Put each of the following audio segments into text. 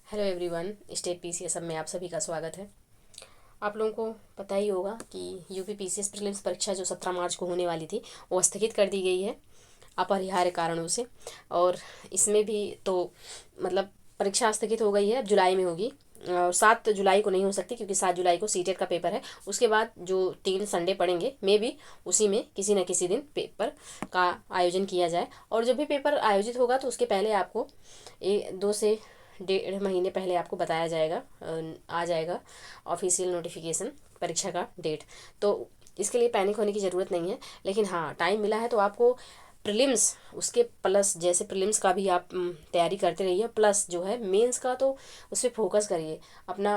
Hello everyone, state PCS सब में आप सभी का स्वागत है। आप लोगों को पता ही होगा कि यूपी पीसीएस प्रीलिम्स परीक्षा जो 17 मार्च को होने वाली थी वो स्थगित कर दी गई है अपरिहार्य कारणों से। और इसमें भी तो मतलब परीक्षा स्थगित हो गई है, अब जुलाई में होगी। और 7 जुलाई को नहीं हो सकती क्योंकि 7 जुलाई को सीटेट का पेपर है। उसके बाद जो 3 संडे पड़ेंगे मे भी उसी में किसी न किसी दिन पेपर का आयोजन किया जाए। और जब भी पेपर आयोजित होगा तो उसके पहले आपको 2 से 1.5 महीने पहले आपको बताया जाएगा, आ जाएगा ऑफिशियल नोटिफिकेशन परीक्षा का डेट। तो इसके लिए पैनिक होने की ज़रूरत नहीं है, लेकिन हाँ टाइम मिला है तो आपको प्रीलिम्स उसके प्लस जैसे प्रीलिम्स का भी आप तैयारी करते रहिए, प्लस जो है मेंस का तो उस पर फोकस करिए। अपना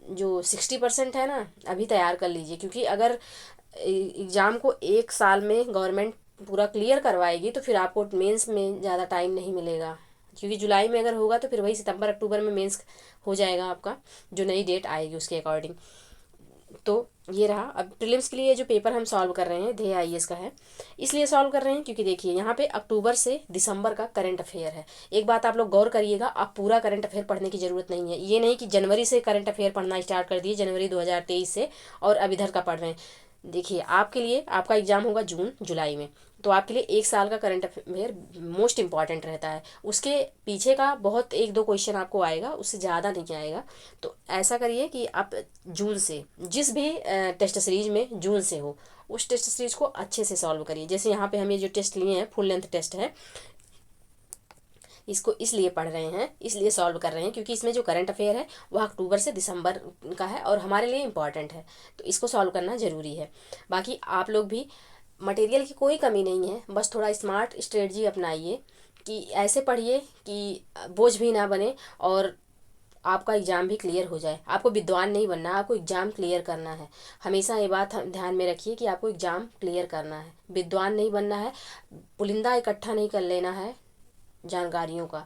जो 60% है ना अभी तैयार कर लीजिए, क्योंकि अगर एग्ज़ाम को 1 साल में गवर्नमेंट पूरा क्लियर करवाएगी तो फिर आपको मेंस में ज़्यादा टाइम नहीं मिलेगा। क्योंकि जुलाई में अगर होगा तो फिर वही सितंबर अक्टूबर में मेंस हो जाएगा आपका, जो नई डेट आएगी उसके अकॉर्डिंग। तो ये रहा। अब प्रीलिम्स के लिए जो पेपर हम सॉल्व कर रहे हैं ध्येय आईएएस का है, इसलिए सॉल्व कर रहे हैं क्योंकि देखिए यहाँ पे अक्टूबर से दिसंबर का करंट अफेयर है। एक बात आप लोग गौर करिएगा, आप पूरा करंट अफेयर पढ़ने की ज़रूरत नहीं है। ये नहीं कि जनवरी से करंट अफेयर पढ़ना स्टार्ट कर दिए, जनवरी 2023 से, और अब इधर का पढ़ रहे हैं। देखिए आपके लिए आपका एग्ज़ाम होगा जून जुलाई में, तो आपके लिए 1 साल का करंट अफेयर मोस्ट इंपॉर्टेंट रहता है। उसके पीछे का बहुत 1-2 क्वेश्चन आपको आएगा, उससे ज़्यादा नहीं आएगा। तो ऐसा करिए कि आप जून से जिस भी टेस्ट सीरीज में जून से हो उस टेस्ट सीरीज को अच्छे से सॉल्व करिए। जैसे यहाँ पे हम ये जो टेस्ट लिए हैं फुल लेंथ टेस्ट है, इसको इसलिए पढ़ रहे हैं, इसलिए सॉल्व कर रहे हैं क्योंकि इसमें जो करंट अफेयर है वह अक्टूबर से दिसंबर का है और हमारे लिए इम्पॉर्टेंट है, तो इसको सॉल्व करना ज़रूरी है। बाकी आप लोग भी, मटेरियल की कोई कमी नहीं है, बस थोड़ा स्मार्ट स्ट्रेटजी अपनाइए कि ऐसे पढ़िए कि बोझ भी ना बने और आपका एग्ज़ाम भी क्लियर हो जाए। आपको विद्वान नहीं बनना, आपको एग्ज़ाम क्लियर करना है। हमेशा ये बात ध्यान में रखिए कि आपको एग्ज़ाम क्लियर करना है, विद्वान नहीं बनना है, पुलिंदा इकट्ठा नहीं कर लेना है जानकारियों का।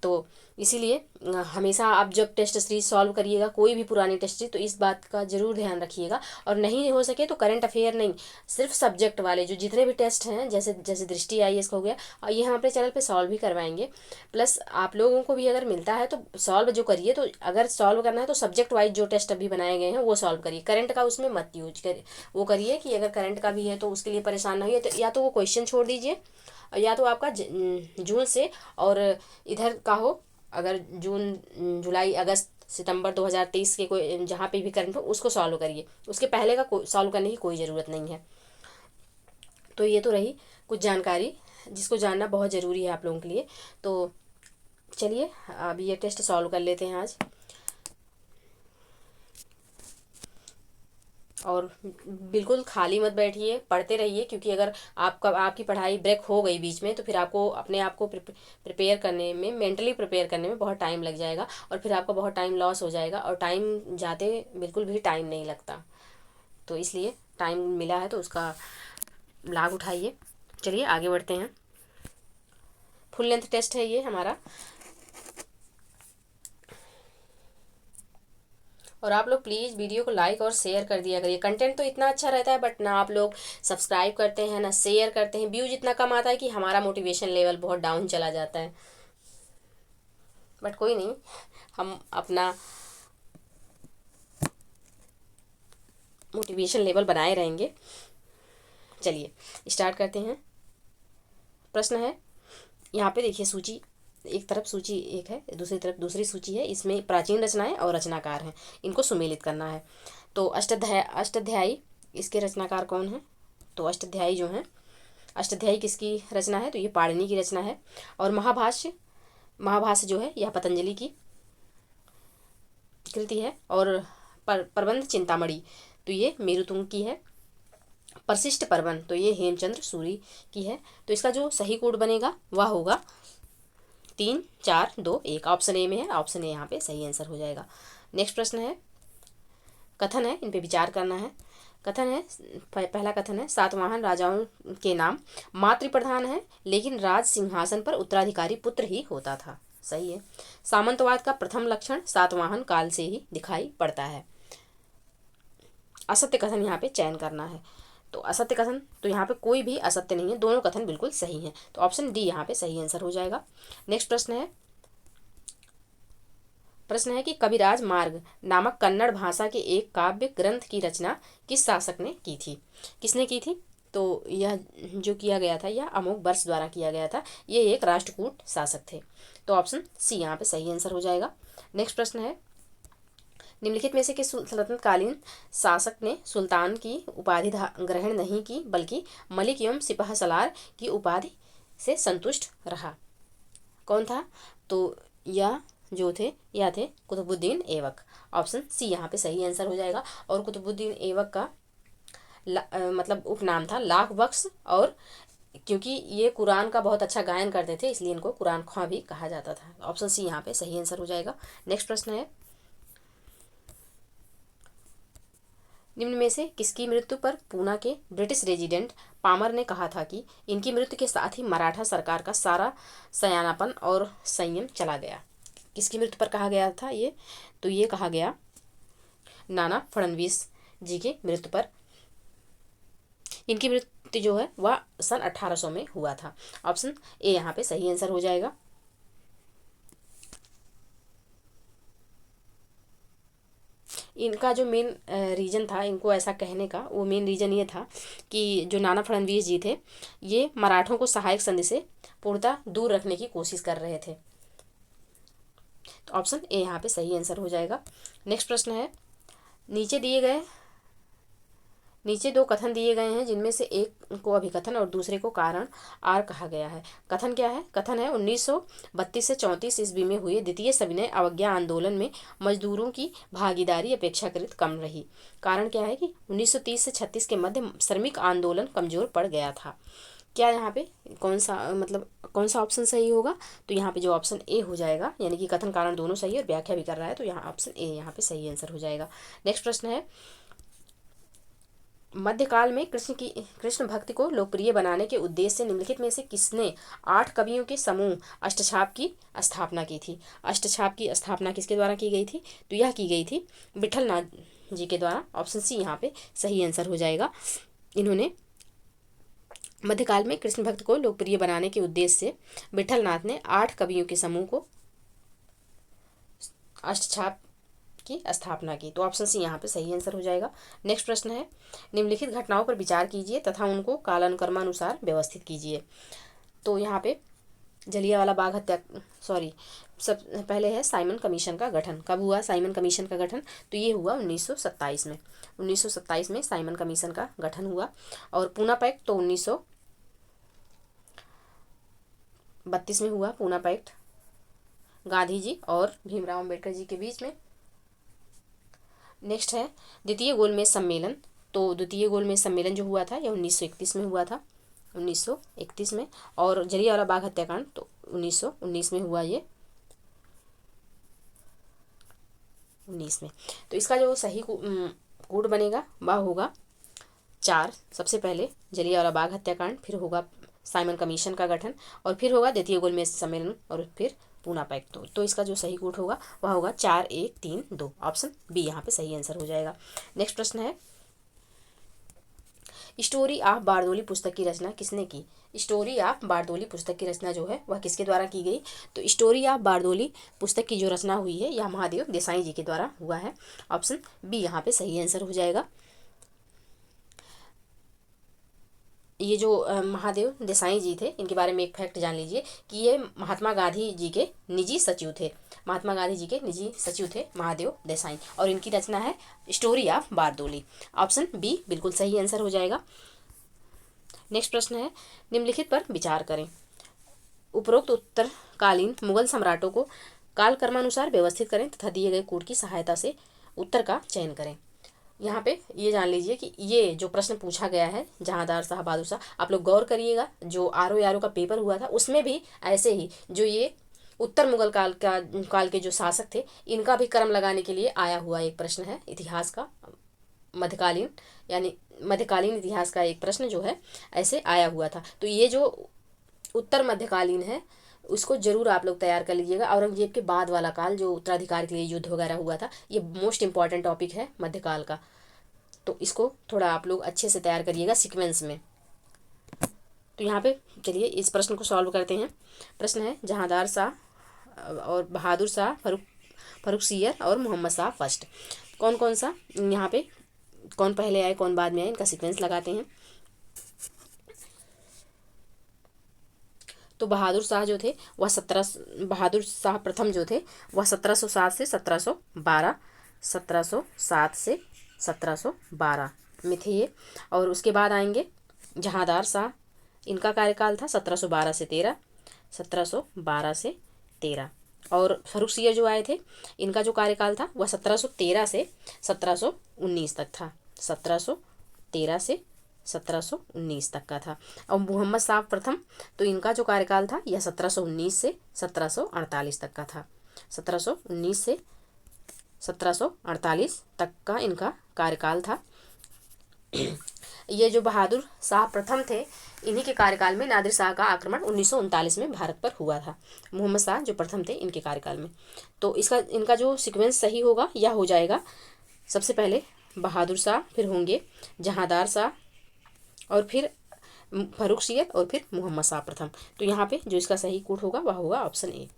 तो इसीलिए हमेशा आप जब टेस्ट सीरीज सॉल्व करिएगा, कोई भी पुरानी टेस्ट सीरीज, तो इस बात का ज़रूर ध्यान रखिएगा। और नहीं हो सके तो करंट अफेयर नहीं, सिर्फ सब्जेक्ट वाले जो जितने भी टेस्ट हैं, जैसे जैसे दृष्टि आईएएस का हो गया, और ये हम अपने चैनल पे सॉल्व भी करवाएंगे। प्लस आप लोगों को भी अगर मिलता है तो सॉल्व जो करिए, तो अगर सॉल्व करना है तो सब्जेक्ट वाइज जो टेस्ट अभी बनाए गए हैं वो सॉल्व करिए, करंट का उसमें मत यूज करिए। वो करिए कि अगर करंट का भी है तो उसके लिए परेशान ना होइए, तो या तो वो क्वेश्चन छोड़ दीजिए, या तो आपका जून से और इधर का हो, अगर जून जुलाई अगस्त सितंबर 2023 के कोई जहाँ पे भी करंट हो उसको सॉल्व करिए, उसके पहले का सॉल्व करने की कोई ज़रूरत नहीं है। तो ये तो रही कुछ जानकारी जिसको जानना बहुत ज़रूरी है आप लोगों के लिए। तो चलिए अब ये टेस्ट सॉल्व कर लेते हैं आज। और बिल्कुल खाली मत बैठिए, पढ़ते रहिए, क्योंकि अगर आपकी पढ़ाई ब्रेक हो गई बीच में तो फिर आपको अपने आप को प्रिपेयर करने में, मेंटली प्रिपेयर करने में बहुत टाइम लग जाएगा और फिर आपका बहुत टाइम लॉस हो जाएगा, और टाइम जाते बिल्कुल भी टाइम नहीं लगता। तो इसलिए टाइम मिला है तो उसका लाभ उठाइए। चलिए आगे बढ़ते हैं। फुल लेंथ टेस्ट है ये हमारा, और आप लोग प्लीज़ वीडियो को लाइक और शेयर कर दिया करिए। कंटेंट तो इतना अच्छा रहता है बट ना आप लोग सब्सक्राइब करते हैं ना शेयर करते हैं, व्यूज इतना कम आता है कि हमारा मोटिवेशन लेवल बहुत डाउन चला जाता है। बट कोई नहीं, हम अपना मोटिवेशन लेवल बनाए रहेंगे। चलिए स्टार्ट करते हैं। प्रश्न है, यहाँ पे देखिए सूची, एक तरफ सूची एक है, दूसरी तरफ दूसरी सूची है, इसमें प्राचीन रचनाएं और रचनाकार हैं, इनको सुमेलित करना है। तो अष्टाध्यायी इसके रचनाकार कौन है? तो अष्टाध्यायी जो हैं, अष्टाध्यायी किसकी रचना है? तो ये पाणिनि की रचना है। और महाभाष्य, महाभाष्य जो है यह पतंजलि की कृति है। और प्रबंध चिंतामणि तो ये मेरुतुंग की है। परशिष्ट प्रबंध तो ये हेमचंद्र सूरी की है। तो इसका जो सही कोड बनेगा वह होगा 3-4-2-1, ऑप्शन ए में है, ऑप्शन ए यहाँ पे सही आंसर हो जाएगा। नेक्स्ट प्रश्न है, कथन है, इन पे विचार करना है। कथन है, पहला कथन है, सातवाहन राजाओं के नाम मातृ प्रधान है लेकिन राज सिंहासन पर उत्तराधिकारी पुत्र ही होता था। सही है। सामंतवाद का प्रथम लक्षण सातवाहन काल से ही दिखाई पड़ता है। असत्य कथन यहाँ पे चयन करना है। तो असत्य कथन, तो यहाँ पे कोई भी असत्य नहीं है, दोनों कथन बिल्कुल सही हैं, तो ऑप्शन डी यहाँ पे सही आंसर हो जाएगा। नेक्स्ट प्रश्न है, प्रश्न है कि कविराज मार्ग नामक कन्नड़ भाषा के एक काव्य ग्रंथ की रचना किस शासक ने की थी? किसने की थी? तो यह जो किया गया था यह अमोघ वर्ष द्वारा किया गया था। ये एक राष्ट्रकूट शासक थे। तो ऑप्शन सी यहाँ पे सही आंसर हो जाएगा। नेक्स्ट प्रश्न है, निम्नलिखित में से किस सल्तनतकालीन शासक ने सुल्तान की उपाधि ग्रहण नहीं की बल्कि मलिक एवं सिपह सलार की उपाधि से संतुष्ट रहा? कौन था? तो यह जो थे यह थे कुतुबुद्दीन ऐबक। ऑप्शन सी यहाँ पे सही आंसर हो जाएगा। और कुतुबुद्दीन ऐबक का मतलब उपनाम था लाख बख्श, और क्योंकि ये कुरान का बहुत अच्छा गायन करते थे इसलिए इनको कुरान ख्वां भी कहा जाता था। ऑप्शन सी यहाँ पे सही आंसर हो जाएगा। नेक्स्ट प्रश्न है, निम्न में से किसकी मृत्यु पर पूना के ब्रिटिश रेजिडेंट पामर ने कहा था कि इनकी मृत्यु के साथ ही मराठा सरकार का सारा सयानापन और संयम चला गया? किसकी मृत्यु पर कहा गया था ये? तो ये कहा गया नाना फडणवीस जी की मृत्यु पर। इनकी मृत्यु जो है वह सन 1800 में हुआ था। ऑप्शन ए यहाँ पे सही आंसर हो जाएगा। इनका जो मेन रीज़न था इनको ऐसा कहने का, वो मेन रीज़न ये था कि जो नाना फडणवीस जी थे ये मराठों को सहायक संधि से पूर्णतः दूर रखने की कोशिश कर रहे थे। तो ऑप्शन ए यहाँ पे सही आंसर हो जाएगा। नेक्स्ट प्रश्न है, नीचे दो कथन दिए गए हैं जिनमें से एक को अभिकथन और दूसरे को कारण आर कहा गया है। कथन क्या है? कथन है 1932 से 34 ईस्वी में हुए द्वितीय सविनय अवज्ञा आंदोलन में मजदूरों की भागीदारी अपेक्षाकृत कम रही। कारण क्या है कि 1930 से 36 के मध्य श्रमिक आंदोलन कमजोर पड़ गया था। क्या यहाँ पे कौन सा ऑप्शन सही होगा? तो यहाँ पे जो ऑप्शन ए हो जाएगा, यानी कि कथन कारण दोनों सही और व्याख्या भी कर रहा है, तो यहाँ ऑप्शन ए यहाँ पे सही आंसर हो जाएगा। नेक्स्ट प्रश्न है, मध्यकाल में कृष्ण भक्ति को लोकप्रिय बनाने के उद्देश्य से निम्नलिखित में से किसने 8 कवियों के समूह अष्टछाप की स्थापना की थी? अष्टछाप की स्थापना किसके द्वारा की गई थी? तो यह की गई थी विठल नाथ जी के द्वारा। ऑप्शन सी यहाँ पे सही आंसर हो जाएगा। इन्होंने मध्यकाल में कृष्ण भक्त को लोकप्रिय बनाने के उद्देश्य से विठल नाथ ने 8 कवियों के समूह को अष्टछाप की स्थापना की। तो ऑप्शन सी यहाँ पे सही आंसर हो जाएगा। नेक्स्ट प्रश्न है, निम्नलिखित घटनाओं पर विचार कीजिए तथा उनको कालानुक्रमानुसार व्यवस्थित कीजिए। तो यहाँ पे जलियांवाला बाग हत्या सब पहले है साइमन कमीशन का गठन। कब हुआ साइमन कमीशन का गठन? तो ये हुआ 1927 में। 1927 में साइमन कमीशन का गठन हुआ। और पूना पैक्ट तो 1932 में हुआ। पूना पैक्ट गांधी जी और भीमराव अम्बेडकर जी के बीच में। नेक्स्ट है द्वितीय गोलमेज सम्मेलन। तो द्वितीय गोलमेज सम्मेलन जो हुआ था यह 1931 में हुआ था, 1931 में। और जलियांवाला बाग हत्याकांड तो 1919 में हुआ, ये 19 में। तो इसका जो सही कोड बनेगा वह होगा 4। सबसे पहले जलियांवाला बाग हत्याकांड, फिर होगा साइमन कमीशन का गठन, और फिर होगा द्वितीय गोलमेज सम्मेलन, और फिर पूना पैक्ट। तो इसका जो सही कोड होगा वह होगा 4 1 3 2। ऑप्शन बी यहाँ पे सही आंसर हो जाएगा। नेक्स्ट प्रश्न है, स्टोरी ऑफ बारदोली पुस्तक की रचना किसने की? स्टोरी ऑफ बारदोली पुस्तक की रचना जो है वह किसके द्वारा की गई? तो स्टोरी ऑफ बारदोली पुस्तक की जो रचना हुई है यह महादेव देसाई जी के द्वारा हुआ है। ऑप्शन बी यहाँ पे सही आंसर हो जाएगा। ये जो महादेव देसाई जी थे इनके बारे में एक फैक्ट जान लीजिए कि ये महात्मा गांधी जी के निजी सचिव थे। महात्मा गांधी जी के निजी सचिव थे महादेव देसाई, और इनकी रचना है story of Bardoli. Option B बिल्कुल सही आंसर हो जाएगा। नेक्स्ट प्रश्न है, निम्नलिखित पर विचार करें। उपरोक्त उत्तरकालीन मुगल सम्राटों को कालक्रमानुसार व्यवस्थित करें तथा दिए गए कोड की सहायता से उत्तर का चयन करें। यहाँ पे ये जान लीजिए कि ये जो प्रश्न पूछा गया है जहांदार शाह बहादुर शाह, आप लोग गौर करिएगा जो आर का पेपर हुआ था उसमें भी ऐसे ही जो ये उत्तर मुगल काल के जो शासक थे इनका भी क्रम लगाने के लिए आया हुआ एक प्रश्न है इतिहास का, मध्यकालीन इतिहास का एक प्रश्न जो है ऐसे आया हुआ था। तो ये जो उत्तर मध्यकालीन है उसको जरूर आप लोग तैयार कर लीजिएगा। औरंगजेब के बाद वाला काल जो उत्तराधिकार के लिए युद्ध वगैरह हुआ था ये मोस्ट इंपॉर्टेंट टॉपिक है मध्यकाल का, तो इसको थोड़ा आप लोग अच्छे से तैयार करिएगा सीक्वेंस में। तो यहाँ पे चलिए इस प्रश्न को सॉल्व करते हैं। प्रश्न है, जहांदार शाह और बहादुर शाह फर्रुख सियर और मोहम्मद शाह फर्स्ट। कौन कौन सा यहाँ पे कौन पहले आए कौन बाद में आए, इनका सीक्वेंस लगाते हैं। तो बहादुर शाह जो थे वह बहादुर शाह प्रथम जो थे वह 1707 से 1712, 1707 से 1712 में थे ये। और उसके बाद आएंगे जहांदार शाह, इनका कार्यकाल था 1712 से 13, 1712 से 13। और फर्रुख सियर जो आए थे, इनका जो कार्यकाल था वह 1713 से 1719 तक था, 1713 से 1719 तक का था। और मोहम्मद शाह प्रथम, तो इनका जो कार्यकाल था यह 1719 से 1748 तक का था, 1719 से 1748 तक का इनका कार्यकाल था। ये जो बहादुर शाह प्रथम थे, इन्हीं के कार्यकाल में नादिर शाह का आक्रमण 1939 में भारत पर हुआ था। मोहम्मद शाह जो प्रथम थे इनके कार्यकाल में। तो इनका जो सीक्वेंस सही होगा यह हो जाएगा, सबसे पहले बहादुर शाह, फिर होंगे जहांदार शाह, और फिर फर्रुख सियर, और फिर मोहम्मद शाह प्रथम। तो यहाँ पे जो इसका सही कोड होगा वह होगा ऑप्शन ए।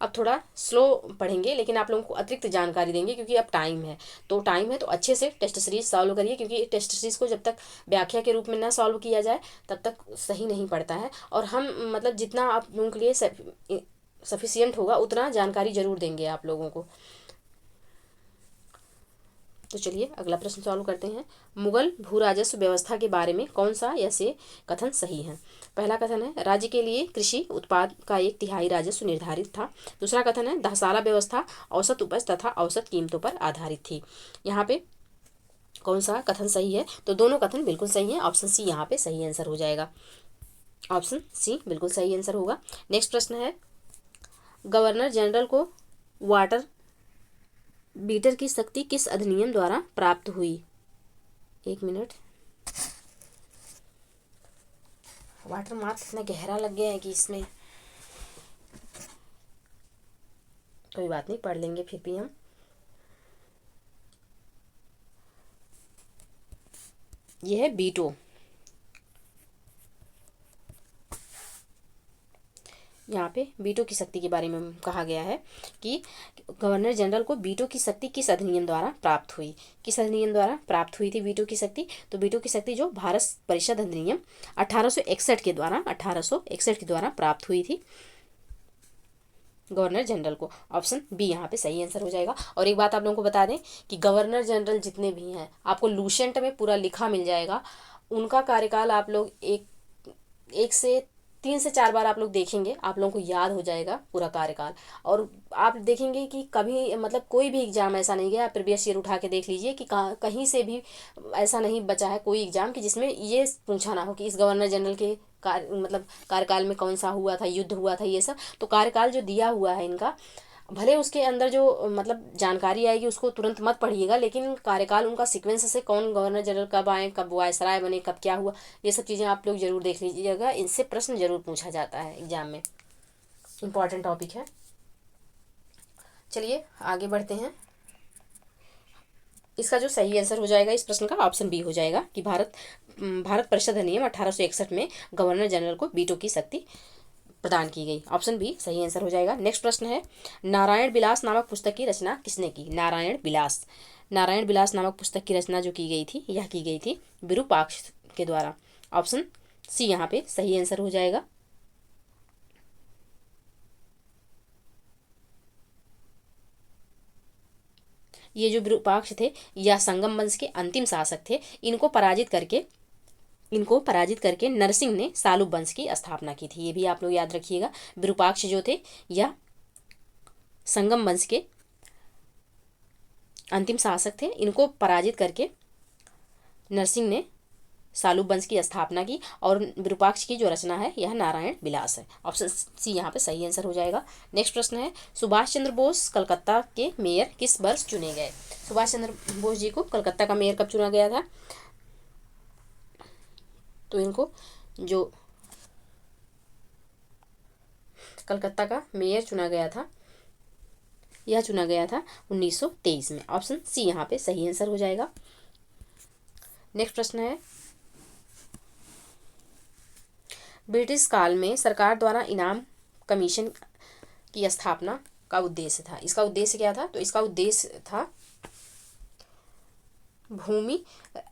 अब थोड़ा स्लो पढ़ेंगे लेकिन आप लोगों को अतिरिक्त जानकारी देंगे क्योंकि अब टाइम है, तो अच्छे से टेस्ट सीरीज सॉल्व करिए, क्योंकि टेस्ट सीरीज को जब तक व्याख्या के रूप में ना सॉल्व किया जाए तब तक सही नहीं पड़ता है। और हम मतलब जितना आप लोगों के लिए सफिशियंट होगा उतना जानकारी जरूर देंगे आप लोगों को। तो चलिए अगला प्रश्न सॉल्व करते हैं। मुगल भू राजस्व व्यवस्था के बारे में कौन सा या से कथन सही है। पहला कथन है राज्य के लिए कृषि उत्पाद का 1/3 राजस्व निर्धारित था। दूसरा कथन है दहसाला व्यवस्था औसत उपज तथा औसत कीमतों पर आधारित थी। यहाँ पे कौन सा कथन सही है, तो दोनों कथन बिल्कुल सही है, ऑप्शन सी यहाँ पे सही आंसर हो जाएगा, ऑप्शन सी बिल्कुल सही आंसर होगा। नेक्स्ट प्रश्न है गवर्नर जनरल को वाटर बीटर की शक्ति किस अधिनियम द्वारा प्राप्त हुई। 1 मिनट, वाटर मार्क इतना गहरा लग गया है कि इसमें कोई बात नहीं, पढ़ लेंगे फिर भी हम। यह है बीटो। यहाँ पे बीटो की शक्ति के बारे में कहा गया है कि गवर्नर जनरल को बीटो की शक्ति किस अधिनियम द्वारा प्राप्त हुई। किस अधिनियम द्वारा प्राप्त हुई थी बीटो की शक्ति, तो बीटो की शक्ति जो भारत परिषद अधिनियम 1861 के द्वारा प्राप्त हुई थी गवर्नर जनरल को। ऑप्शन बी यहाँ पे सही आंसर हो जाएगा। और एक बात आप लोगों को बता दें कि गवर्नर जनरल जितने भी हैं आपको लूसेंट में पूरा लिखा मिल जाएगा, उनका कार्यकाल आप लोग एक से 3 से 4 बार आप लोग देखेंगे, आप लोगों को याद हो जाएगा पूरा कार्यकाल। और आप देखेंगे कि कभी मतलब कोई भी एग्जाम ऐसा नहीं गया, प्रीवियस ईयर उठा के देख लीजिए कि कहीं से भी ऐसा नहीं बचा है कोई एग्जाम कि जिसमें ये पूछा ना हो कि इस गवर्नर जनरल के कार्यकाल में कौन सा हुआ था, युद्ध हुआ था, ये सब। तो कार्यकाल जो दिया हुआ है इनका, भले उसके अंदर जो मतलब जानकारी आएगी उसको तुरंत मत पढ़िएगा, लेकिन कार्यकाल उनका सीक्वेंस से कौन गवर्नर जनरल कब आए, कब वायसराय बने, कब क्या हुआ, ये सब चीज़ें आप लोग जरूर देख लीजिएगा। इनसे प्रश्न जरूर पूछा जाता है एग्जाम में, इम्पॉर्टेंट टॉपिक है। चलिए आगे बढ़ते हैं। इसका जो सही आंसर हो जाएगा इस प्रश्न का ऑप्शन बी हो जाएगा कि भारत परिषद अधिनियम 1861 में गवर्नर जनरल को बीटो की शक्ति प्रदान की गई। ऑप्शन बी सही आंसर हो जाएगा। नेक्स्ट प्रश्न है नारायण विलास नामक पुस्तक की रचना किसने की। नारायण विलास नामक पुस्तक की रचना जो की गई थी यह की गई थी विरूपाक्ष के द्वारा। ऑप्शन सी यहाँ पे सही आंसर हो जाएगा। ये जो विरूपाक्ष थे यह संगम वंश के अंतिम शासक थे। इनको पराजित करके नरसिंह ने सालुब वंश की स्थापना की थी। ये भी आप लोग याद रखिएगा। विरूपाक्ष जो थे यह संगम वंश के अंतिम शासक थे। इनको पराजित करके नरसिंह ने सालुब वंश की स्थापना की और विरूपाक्ष की जो रचना है यह नारायण विलास है। ऑप्शन सी यहाँ पे सही आंसर हो जाएगा। नेक्स्ट प्रश्न है सुभाष चंद्र बोस कलकत्ता के मेयर किस वर्ष चुने गए। सुभाष चंद्र बोस जी को कलकत्ता का मेयर कब चुना गया था, तो इनको जो कलकत्ता का मेयर चुना गया था यह चुना गया था 1923 में। ऑप्शन सी यहाँ पे सही आंसर हो जाएगा। नेक्स्ट प्रश्न है ब्रिटिश काल में सरकार द्वारा इनाम कमीशन की स्थापना का उद्देश्य था। इसका उद्देश्य क्या था? तो इसका उद्देश्य था भूमि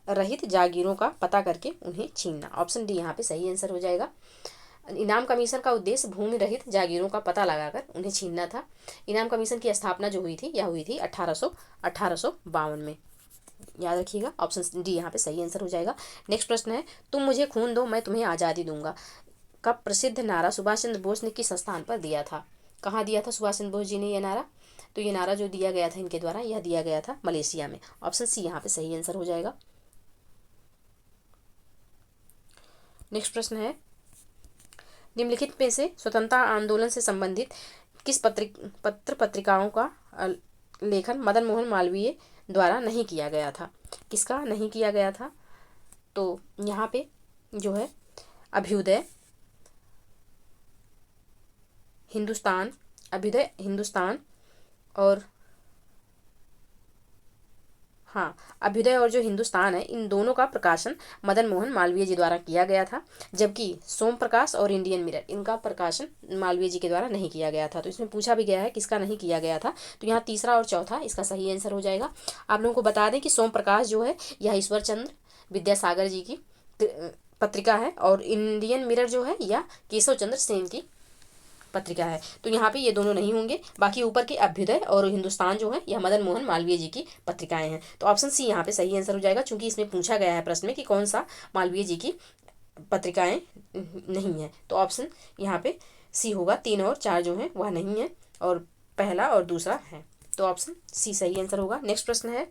रहित जागीरों का पता करके उन्हें छीनना। ऑप्शन डी यहाँ पे सही आंसर हो जाएगा। इनाम कमीशन का उद्देश्य भूमि रहित जागीरों का पता लगाकर उन्हें छीनना था। इनाम कमीशन की स्थापना जो हुई थी यह हुई थी 1852 में। याद रखिएगा, ऑप्शन डी यहाँ पे सही आंसर हो जाएगा। नेक्स्ट प्रश्न है, तुम मुझे खून दो मैं तुम्हें आज़ादी दूंगा का प्रसिद्ध नारा सुभाष चंद्र बोस ने किस स्थान पर दिया था? कहाँ दिया था सुभाष चंद्र बोस जी ने यह नारा? तो ये नारा जो दिया गया था इनके द्वारा, यह दिया गया था मलेशिया में। ऑप्शन सी यहाँ पे सही आंसर हो जाएगा। नेक्स्ट प्रश्न है, निम्नलिखित में से स्वतंत्रता आंदोलन से संबंधित किस पत्र पत्रिकाओं का लेखन मदन मोहन मालवीय द्वारा नहीं किया गया था? किसका नहीं किया गया था? तो यहाँ पे जो है अभ्युदय हिंदुस्तान और हाँ, अभ्युदय और जो हिंदुस्तान है इन दोनों का प्रकाशन मदन मोहन मालवीय जी द्वारा किया गया था, जबकि सोम प्रकाश और इंडियन मिरर इनका प्रकाशन मालवीय जी के द्वारा नहीं किया गया था। तो इसमें पूछा भी गया है किसका नहीं किया गया था, तो यहाँ तीसरा और चौथा इसका सही आंसर हो जाएगा। आप लोगों को बता दें कि सोम प्रकाश जो है यह ईश्वर चंद्र विद्यासागर जी की पत्रिका है और इंडियन मिरर जो है यह केशव चंद्र सेन की पत्रिका है। तो यहाँ पे ये दोनों नहीं होंगे। बाकी ऊपर के अभ्युदय और हिंदुस्तान जो है यह मदन मोहन मालवीय जी की पत्रिकाएं हैं। तो ऑप्शन सी यहाँ पे सही आंसर हो जाएगा, क्योंकि इसमें पूछा गया है प्रश्न में कि कौन सा मालवीय जी की पत्रिकाएं नहीं है। तो ऑप्शन यहाँ पे सी होगा। 3 और 4 जो है वह नहीं है और पहला और दूसरा है। तो ऑप्शन सी सही आंसर होगा। नेक्स्ट प्रश्न है,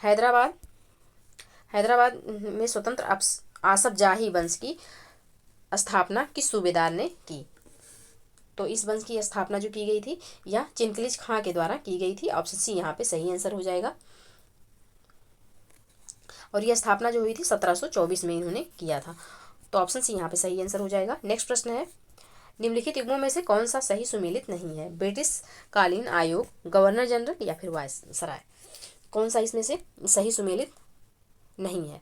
हैदराबाद में स्वतंत्र आसफ जाही वंश की स्थापना किस सूबेदार ने की? तो इस वंश की स्थापना जो की गई थी यह चिनकलिज खां के द्वारा की गई थी। ऑप्शन सी यहाँ पे सही आंसर हो जाएगा। और यह स्थापना जो हुई थी 1724 में इन्होंने किया था। तो ऑप्शन सी यहाँ पे सही आंसर हो जाएगा। नेक्स्ट प्रश्न है, निम्नलिखित युग्मों में से कौन सा सही सुमेलित नहीं है? ब्रिटिश कालीन आयोग, गवर्नर जनरल या फिर वायसराय? कौन सा इसमें से सही सुमेलित नहीं है?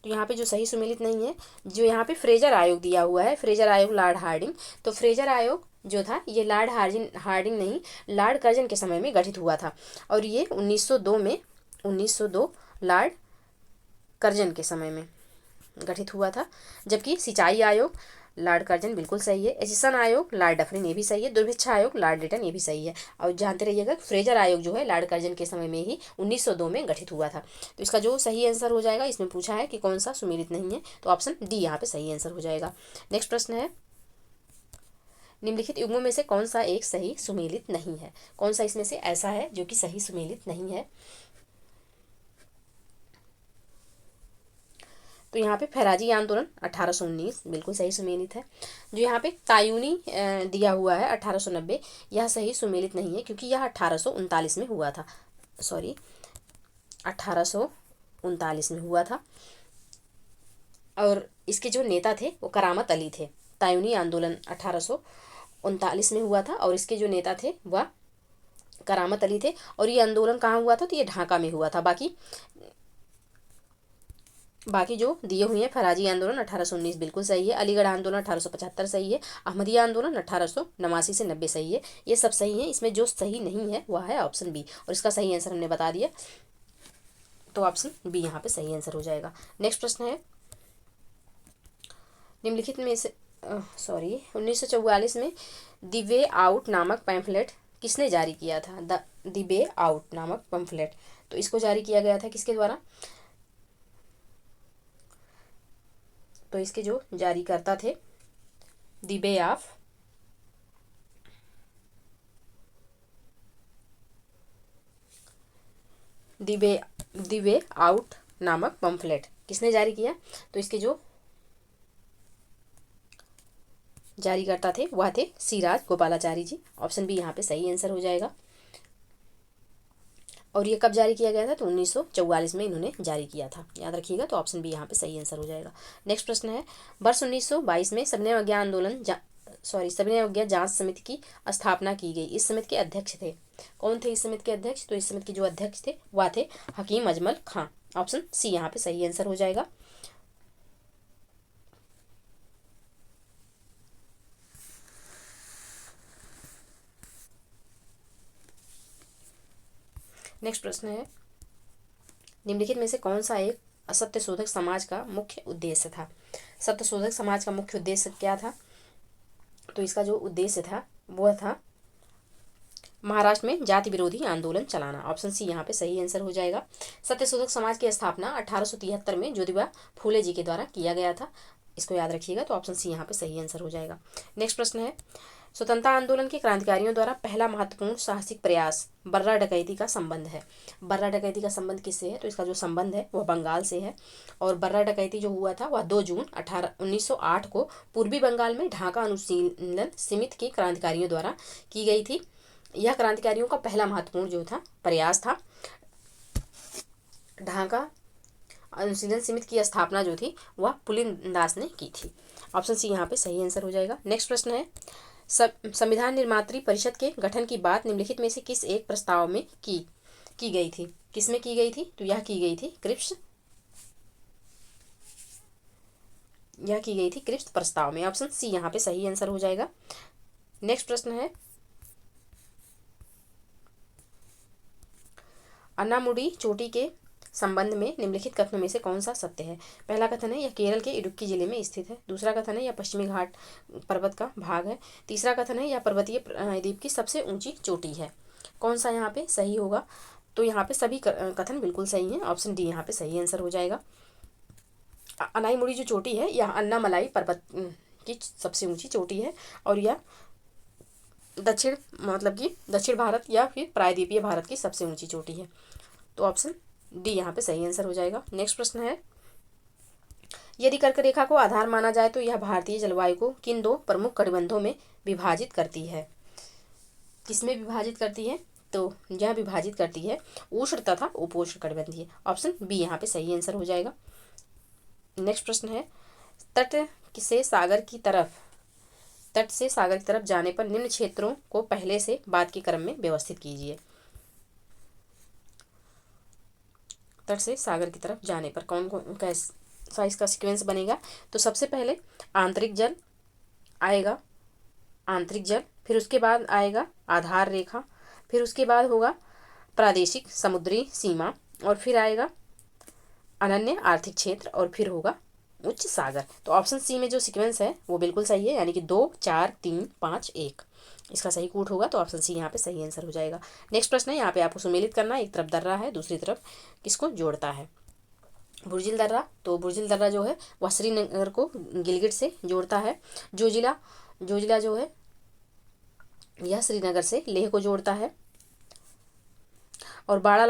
तो यहाँ पे जो सही सुमेलित नहीं है, जो यहाँ पे फ्रेजर आयोग दिया हुआ है, फ्रेजर आयोग लॉर्ड हार्डिंग, तो फ्रेजर आयोग जो था ये लॉर्ड हार्डिंग नहीं, लॉर्ड कर्जन के समय में गठित हुआ था और ये 1902 लॉर्ड कर्जन के समय में गठित हुआ था। जबकि सिंचाई आयोग लॉर्ड कर्जन बिल्कुल सही है। एशिसन आयोग लॉर्ड डफरिन ये भी सही है। दुर्भिक्षा आयोग लॉर्ड लिटन ये भी सही है। और जानते रहिएगा फ्रेजर आयोग जो है लॉर्ड कर्जन के समय में ही 1902 में गठित हुआ था। तो इसका जो सही आंसर हो जाएगा, इसमें पूछा है कि कौन सा सुमेलित नहीं है, तो ऑप्शन डी यहाँ पे सही आंसर हो जाएगा। नेक्स्ट प्रश्न है, निम्नलिखित युग्मों में से कौन सा एक सही सुमेलित नहीं है? कौन सा इसमें से ऐसा है जो कि सही सुमेलित नहीं है? तो यहाँ पे फैराजी आंदोलन 1819 बिल्कुल सही सुमेलित है। जो यहाँ पे तायूनी दिया हुआ है 1890, यह सही सुमेलित नहीं है क्योंकि यह 1839 में हुआ था। 1839 में हुआ था और इसके जो नेता थे वो करामत अली थे। तायूनी आंदोलन 1839 में हुआ था और इसके जो नेता थे वह करामत अली थे। और ये आंदोलन कहाँ हुआ था? तो ये ढाका में हुआ था। बाकी जो दिए हुए हैं, फराजी आंदोलन 1819 बिल्कुल सही है। अलीगढ़ आंदोलन 1875 सही है। अहमदिया आंदोलन 1889 से 90 सही है। ये सब सही है। इसमें जो सही नहीं है वह है ऑप्शन बी, और इसका सही आंसर हमने बता दिया, तो ऑप्शन बी यहाँ पे सही आंसर हो जाएगा। नेक्स्ट प्रश्न है, निम्नलिखित में से 1944 में द वे आउट नामक पैम्फलेट किसने जारी किया था? द वे आउट नामक पैम्फलेट, तो इसको जारी किया गया था किसके द्वारा? तो इसके जो जारीकर्ता थे द वे आउट नामक पंफलेट किसने जारी किया? तो इसके जो जारीकर्ता थे वह थे सिराज गोपालाचारी जी। ऑप्शन बी यहाँ पे सही आंसर हो जाएगा। और ये कब जारी किया गया था? तो 1944 में इन्होंने जारी किया था, याद रखिएगा। तो ऑप्शन बी यहाँ पे सही आंसर हो जाएगा। नेक्स्ट प्रश्न है, वर्ष 1922 में सविनय अवज्ञा जांच समिति की स्थापना की गई। इस समिति के अध्यक्ष थे कौन थे? इस समिति के अध्यक्ष, तो इस समिति के जो अध्यक्ष थे वह थे हकीम अजमल खां। ऑप्शन सी यहाँ पे सही आंसर हो जाएगा। नेक्स्ट प्रश्न है, निम्नलिखित में से कौन सा एक असत्यशोधक समाज का मुख्य उद्देश्य था? सत्यशोधक समाज का मुख्य उद्देश्य क्या था? तो इसका जो उद्देश्य था वह था महाराष्ट्र में जाति विरोधी आंदोलन चलाना। ऑप्शन सी यहाँ पे सही आंसर हो जाएगा। सत्यशोधक समाज की स्थापना 1873 में ज्योतिबा फूले जी के द्वारा किया गया था। इसको याद रखिएगा। तो ऑप्शन सी यहाँ पे सही आंसर हो जाएगा। नेक्स्ट प्रश्न है, स्वतंत्रता आंदोलन के क्रांतिकारियों द्वारा पहला महत्वपूर्ण साहसिक प्रयास बर्रा डकैती का संबंध है। बर्रा डकैती का संबंध किससे है? तो इसका जो संबंध है वह बंगाल से है। और बर्रा डकैती जो हुआ था वह 2 जून 1908 को पूर्वी बंगाल में ढाका अनुशीलन समिति के क्रांतिकारियों द्वारा की गई थी। यह क्रांतिकारियों का पहला महत्वपूर्ण जो था प्रयास था। ढाका अनुशीलन समिति की स्थापना जो थी वह पुलिनदास ने की थी। ऑप्शन सी यहाँ पे सही आंसर हो जाएगा। नेक्स्ट प्रश्न है, संविधान निर्मात्री परिषद के गठन की बात निम्नलिखित में से किस एक प्रस्ताव में की गई थी? किसमें की गई थी? तो यह की गई थी क्रिप्स प्रस्ताव में। ऑप्शन सी यहाँ पे सही आंसर हो जाएगा। नेक्स्ट प्रश्न है, अन्नामुडी चोटी के संबंध में निम्नलिखित कथनों में से कौन सा सत्य है? पहला कथन है यह केरल के इडुक्की जिले में स्थित है। दूसरा कथन है यह पश्चिमी घाट पर्वत का भाग है। तीसरा कथन है यह पर्वतीय द्वीप की सबसे ऊंची चोटी है। कौन सा यहाँ पे सही होगा? तो यहाँ पे सभी कथन बिल्कुल सही हैं। ऑप्शन डी यहाँ पे सही आंसर हो जाएगा। अनाईमुड़ी जो चोटी है यह अन्नामलाई पर्वत की सबसे ऊंची चोटी है और यह दक्षिण भारत या फिर प्रायद्वीपीय भारत की सबसे ऊंची चोटी है। तो ऑप्शन डी यहाँ पे सही आंसर हो जाएगा। नेक्स्ट प्रश्न है, यदि कर्क रेखा को आधार माना जाए तो यह भारतीय जलवायु को किन 2 प्रमुख कटिबंधों में विभाजित करती है? किसमें विभाजित करती है? तो यह विभाजित करती है उष्ण तथा उपोष्ण कटिबंधीय। ऑप्शन बी यहाँ पे सही आंसर हो जाएगा। नेक्स्ट प्रश्न है, तट से सागर की तरफ जाने पर निम्न क्षेत्रों को पहले से बाद के क्रम में व्यवस्थित कीजिए। तट से सागर की तरफ जाने पर कौन कैसा इसका सीक्वेंस बनेगा? तो सबसे पहले आंतरिक जल आएगा, फिर उसके बाद आएगा आधार रेखा, फिर उसके बाद होगा प्रादेशिक समुद्री सीमा और फिर आएगा अनन्य आर्थिक क्षेत्र और फिर होगा उच्च सागर। तो ऑप्शन सी में जो सीक्वेंस है वो बिल्कुल सही है, यानी कि 2 4 3 5 1 इसका सही कूट होगा। तो ऑप्शन सी यहाँ पे सही आंसर हो जाएगा। नेक्स्ट प्रश्न है, यहाँ पे आपको सुमेलित करना है। एक तरफ दर्रा है, दूसरी तरफ किसको जोड़ता है? बुर्जिल दर्रा। तो बुर्जिल दर्रा जो है वह श्रीनगर को गिलगित से जोड़ता है। जोजिला जो है यह श्रीनगर से लेह को जोड़ता है। और बाड़ा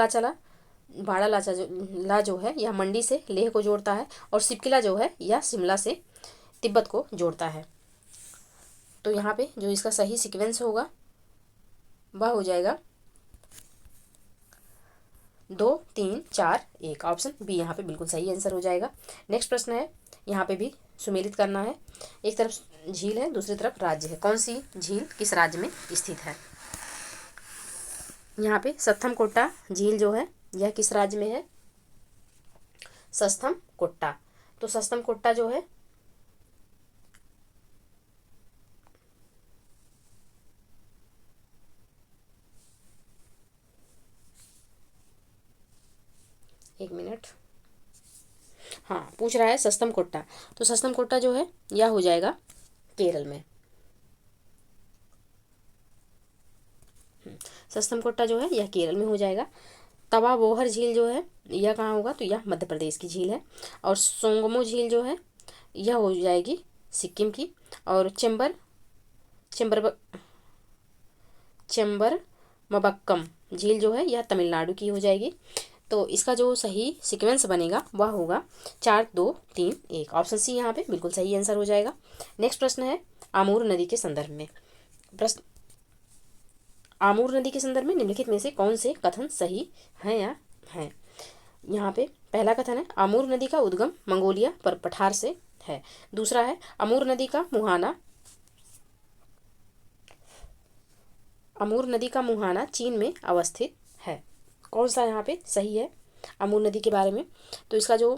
जो है यह मंडी से लेह को जोड़ता है। और सिपकिला जो है यह शिमला से तिब्बत को जोड़ता है। तो यहाँ पे जो इसका सही सीक्वेंस होगा वह हो जाएगा 2 3 4 1। ऑप्शन बी यहाँ पे बिल्कुल सही आंसर हो जाएगा। नेक्स्ट प्रश्न है, यहाँ पे भी सुमेलित करना है। एक तरफ झील है, दूसरी तरफ राज्य है। कौन सी झील किस राज्य में स्थित है? यहाँ पे सत्थम कोट्टा झील जो है यह किस राज्य में है? सस्थम कोट्टा। तो सस्थम कोट्टा जो है एक मिनट, हाँ पूछ रहा है सस्तम कोट्टा। तो सस्तम कोट्टा जो है यह हो जाएगा केरल में। सस्तम कोट्टा जो है यह केरल में हो जाएगा। तवा बोहर झील जो है यह कहाँ होगा? तो यह मध्य प्रदेश की झील है। और सोंगमो झील जो है यह हो जाएगी सिक्किम की। और चेंबर मबक्कम झील जो है यह तमिलनाडु की हो जाएगी। तो इसका जो सही सीक्वेंस बनेगा वह होगा 4 2 3 1। ऑप्शन सी यहाँ पे बिल्कुल सही आंसर हो जाएगा। नेक्स्ट प्रश्न है, आमूर नदी के संदर्भ में निम्नलिखित में से कौन से कथन सही हैं या हैं? यहाँ पे पहला कथन है, आमूर नदी का उद्गम मंगोलिया पर पठार से है। दूसरा है, आमूर नदी का मुहाना चीन में अवस्थित है। कौन सा यहाँ पे सही है आमूर नदी के बारे में? तो इसका जो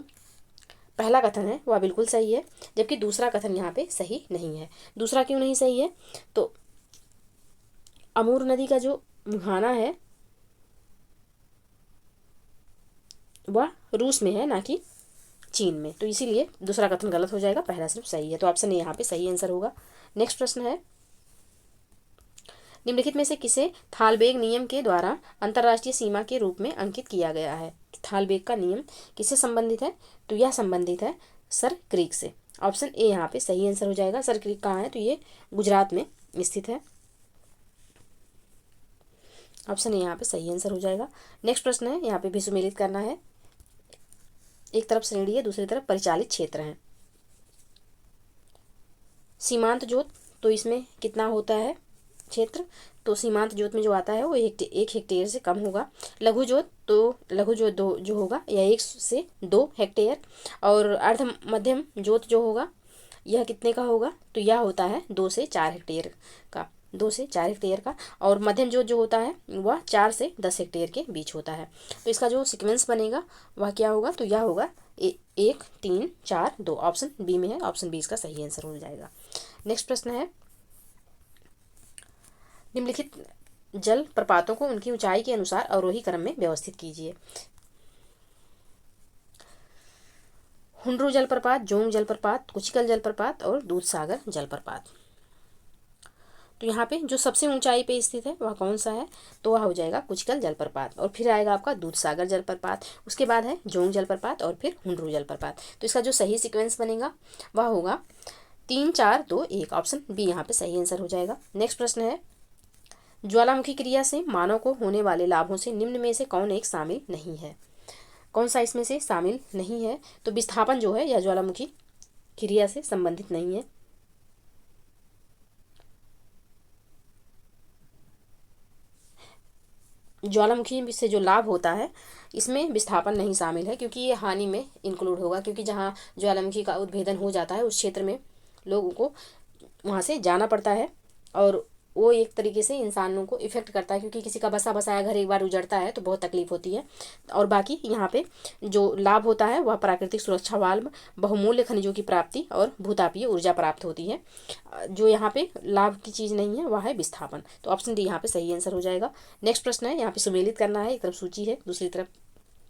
पहला कथन है वह बिल्कुल सही है, जबकि दूसरा कथन यहाँ पे सही नहीं है। दूसरा क्यों नहीं सही है? तो आमूर नदी का जो मुहाना है वह रूस में है, ना कि चीन में। तो इसीलिए दूसरा कथन गलत हो जाएगा, पहला सिर्फ सही है। तो ऑप्शन ए यहाँ पे सही आंसर होगा। नेक्स्ट प्रश्न है, निम्नलिखित में से किसे थालबेग नियम के द्वारा अंतर्राष्ट्रीय सीमा के रूप में अंकित किया गया है? थालबेग का नियम किससे संबंधित है? तो यह संबंधित है सर क्रीक से। ऑप्शन ए यहाँ पे सही आंसर हो जाएगा। सर क्रीक कहाँ है? तो ये गुजरात में स्थित है। ऑप्शन ए यहाँ पे सही आंसर हो जाएगा। नेक्स्ट प्रश्न है, यहाँ पे भी सुमेलित करना है। एक तरफ श्रेणी है, दूसरी तरफ परिचालित क्षेत्र है। सीमांत जोत, तो इसमें कितना होता है क्षेत्र? तो सीमांत जोत में जो आता है वो 1 हेक्टेयर से कम होगा। लघु जोत, तो लघु जोत जो होगा यह 1 से 2 हेक्टेयर। और अर्ध मध्यम जोत जो होगा यह कितने का होगा? तो यह होता है 2 से 4 हेक्टेयर का, 2 से 4 हेक्टेयर का। और मध्यम जोत जो होता है वह 4 से 10 हेक्टेयर के बीच होता है। तो इसका जो सीक्वेंस बनेगा वह क्या होगा? तो यह होगा 1 3 4 2। ऑप्शन बी में है, ऑप्शन बी इसका सही आंसर हो जाएगा। नेक्स्ट प्रश्न है, निम्नलिखित जल प्रपातों को उनकी ऊंचाई के अनुसार अवरोही क्रम में व्यवस्थित कीजिए। हुंड्रू जलप्रपात, जोंग जलप्रपात, कुचिकल जलप्रपात और दूधसागर जलप्रपात। तो यहाँ पे जो सबसे ऊंचाई पे स्थित है वह कौन सा है? तो वह हो जाएगा कुचिकल जलप्रपात। और फिर आएगा आपका दूधसागर जलप्रपात, उसके बाद है जोंग जलप्रपात और फिर हुंड्रू जलप्रपात। तो इसका जो सही सीक्वेंस बनेगा वह होगा 3 4 2 1। ऑप्शन बी यहाँ पे सही आंसर हो जाएगा। नेक्स्ट प्रश्न है, ज्वालामुखी क्रिया से मानव को होने वाले लाभों से निम्न में से कौन एक शामिल नहीं है? कौन सा इसमें से शामिल नहीं है? तो विस्थापन जो है यह ज्वालामुखी क्रिया से संबंधित नहीं है। ज्वालामुखी से जो लाभ होता है इसमें विस्थापन नहीं शामिल है, क्योंकि ये हानि में इंक्लूड होगा। क्योंकि जहाँ ज्वालामुखी का उद्भेदन हो जाता है उस क्षेत्र में लोगों को वहाँ से जाना पड़ता है, और वो एक तरीके से इंसानों को इफेक्ट करता है, क्योंकि किसी का बसा बसाया घर एक बार उजड़ता है तो बहुत तकलीफ होती है। और बाकी यहाँ पे जो लाभ होता है वह प्राकृतिक सुरक्षा वाल्व, बहुमूल्य खनिजों की प्राप्ति और भूतापीय ऊर्जा प्राप्त होती है। जो यहाँ पे लाभ की चीज़ नहीं है वह है विस्थापन। तो ऑप्शन डी यहाँ पे सही आंसर हो जाएगा। नेक्स्ट प्रश्न है, यहाँ पे सुमेलित करना है। एक तरफ सूची है, दूसरी तरफ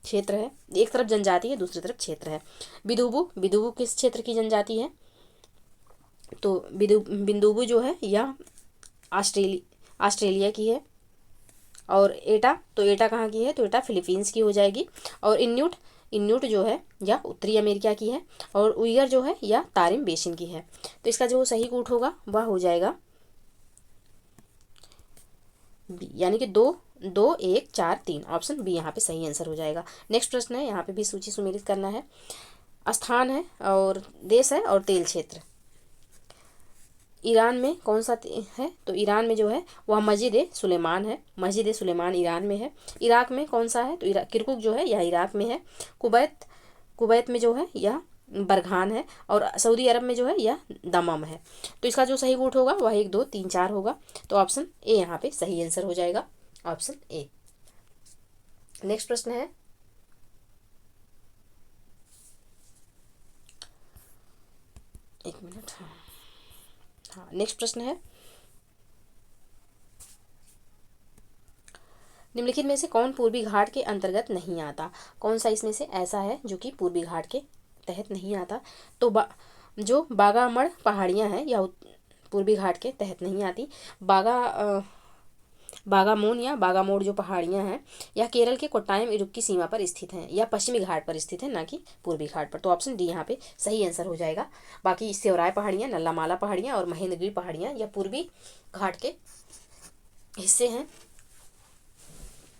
क्षेत्र है। एक तरफ जनजाति है, दूसरी तरफ क्षेत्र है। बिदुबू, बिदुबू किस क्षेत्र की जनजाति है? तो बिंदुबू जो है यह ऑस्ट्रेलिया की है। और एटा, तो एटा कहाँ की है? तो एटा फिलीपींस की हो जाएगी। और इन्यूट जो है यह उत्तरी अमेरिका की है। और उइगर जो है यह तारिम बेसिन की है। तो इसका जो सही कूट होगा वह हो जाएगा बी, यानी कि 2 2 1 4 3। ऑप्शन बी यहाँ पे सही आंसर हो जाएगा। नेक्स्ट प्रश्न है, यहाँ पे भी सूची सुमेलित करना है। स्थान है और देश है और तेल क्षेत्र। ईरान में कौन सा है? तो ईरान में जो है वह मस्जिद ए सुलेमान है। मस्जिद ए सुलेमान ईरान में है। इराक में कौन सा है? तो किरकुक जो है यह इराक में है। कुवैत में जो है यह बरघान है। और सऊदी अरब में जो है यह दमम है। तो इसका जो सही रूट होगा वह 1 2 3 4 होगा। तो ऑप्शन ए यहाँ पे सही आंसर हो जाएगा, ऑप्शन ए। नेक्स्ट प्रश्न है, एक मिनट, हाँ नेक्स्ट प्रश्न है, निम्नलिखित में से कौन पूर्वी घाट के अंतर्गत नहीं आता? कौन सा इसमें से ऐसा है जो कि पूर्वी घाट के तहत नहीं आता? तो जो बागामड़ पहाड़ियाँ हैं या पूर्वी घाट के तहत नहीं आती। बागामोन या बागामोड़ जो पहाड़ियाँ हैं यह केरल के कोट्टायम इडुक्की सीमा पर स्थित हैं, या पश्चिमी घाट पर स्थित है, ना कि पूर्वी घाट पर। तो ऑप्शन डी यहाँ पे सही आंसर हो जाएगा। बाकी सेवराय पहाड़ियाँ, नल्लामाला पहाड़ियाँ और महेंद्रगिरी पहाड़ियाँ यह पूर्वी घाट के हिस्से हैं।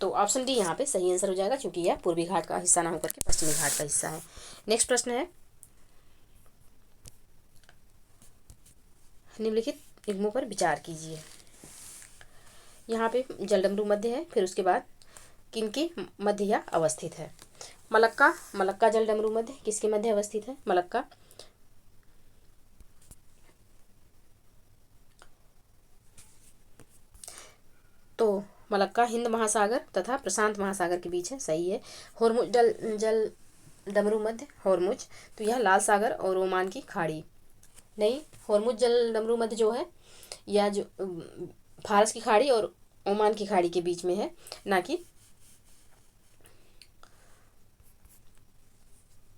तो ऑप्शन डी यहाँ पे सही आंसर हो जाएगा, क्योंकि यह पूर्वी घाट का हिस्सा ना होकर के पश्चिमी घाट का हिस्सा है। नेक्स्ट प्रश्न है, निम्नलिखित निगमों पर विचार कीजिए। यहाँ पे जलडमरू मध्य है, फिर उसके बाद किनके मध्य या अवस्थित है? मलक्का जलडमरू मध्य किसके मध्य अवस्थित है? मलक्का तो मलक्का हिंद महासागर तथा प्रशांत महासागर के बीच है, सही है। होर्मुज जल डमरू मध्य, होर्मुज, तो यह लाल सागर और ओमान की खाड़ी, नहीं, होर्मुज जल डमरू मध्य जो है यह जो फारस की खाड़ी और ओमान की खाड़ी के बीच में है, ना कि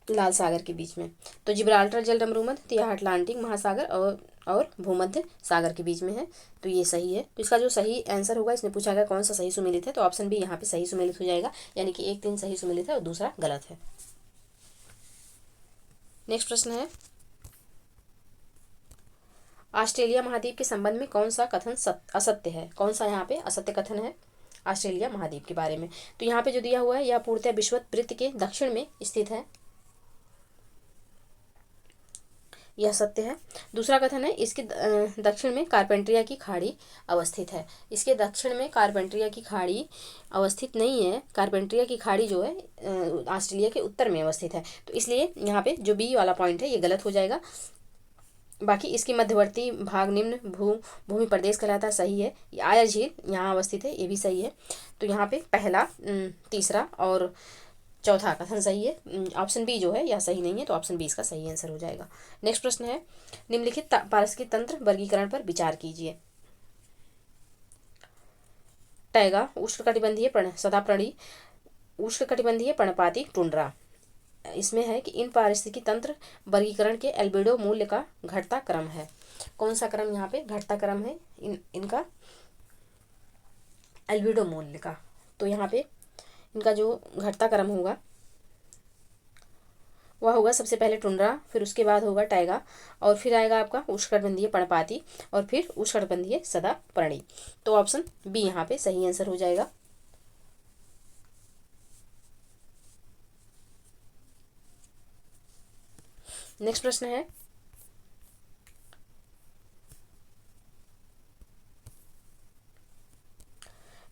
लाल सागर के बीच में। तो जिब्राल्टर जल मरुमध्य, तो यह अटलांटिक महासागर और भूमध्य सागर के बीच में है। तो ये सही है। तो इसका जो सही आंसर होगा, इसमें पूछा गया कौन सा सही सुमेलित है, तो ऑप्शन बी यहाँ पे सही सुमेलित हो जाएगा, यानी कि 1 3 सही सुमेलित है और दूसरा गलत है। नेक्स्ट प्रश्न है, ऑस्ट्रेलिया महाद्वीप के संबंध में कौन सा कथन असत्य है। कौन सा यहाँ पे असत्य कथन है ऑस्ट्रेलिया महाद्वीप के बारे में। तो यहाँ पे जो दिया हुआ है, यह पूर्णतः विषुवत वृत्त के दक्षिण में स्थित है, यह सत्य है। दूसरा कथन है, इसके दक्षिण में कारपेंट्रिया की खाड़ी अवस्थित है। इसके दक्षिण में कारपेंट्रिया की खाड़ी अवस्थित नहीं है। कारपेंट्रिया की खाड़ी जो है ऑस्ट्रेलिया के उत्तर में अवस्थित है। तो इसलिए यहाँ पे जो बी वाला पॉइंट है ये गलत हो जाएगा। बाकी इसकी मध्यवर्ती भाग निम्न भूमि प्रदेश कहलाता है, सही है। आयर झील यहाँ अवस्थित है, ये भी सही है। तो यहाँ पे पहला, तीसरा और चौथा कथन सही है। ऑप्शन बी जो है यह सही नहीं है, तो ऑप्शन बी इसका सही आंसर हो जाएगा। नेक्स्ट प्रश्न है, निम्नलिखित पारिस्थितिक तंत्र वर्गीकरण पर विचार कीजिए। टैगा उष्णकटिबंधीय सदापर्णी, उष्णकटिबंधीय पर्णपाती टुंड्रा। इसमें है कि इन पारिस्थितिकी तंत्र वर्गीकरण के एल्बिडो मूल्य का घटता क्रम है। कौन सा क्रम यहाँ पे घटता क्रम है इनका एल्बिडो मूल्य का। तो यहाँ पे इनका जो घटता क्रम होगा वह होगा सबसे पहले टुंड्रा, फिर उसके बाद होगा टैगा, और फिर आएगा आपका उष्णकटिबंधीय पर्णपाती, और फिर उष्णकटिबंधीय सदापर्णी। तो ऑप्शन बी यहाँ पे सही आंसर हो जाएगा। नेक्स्ट प्रश्न है,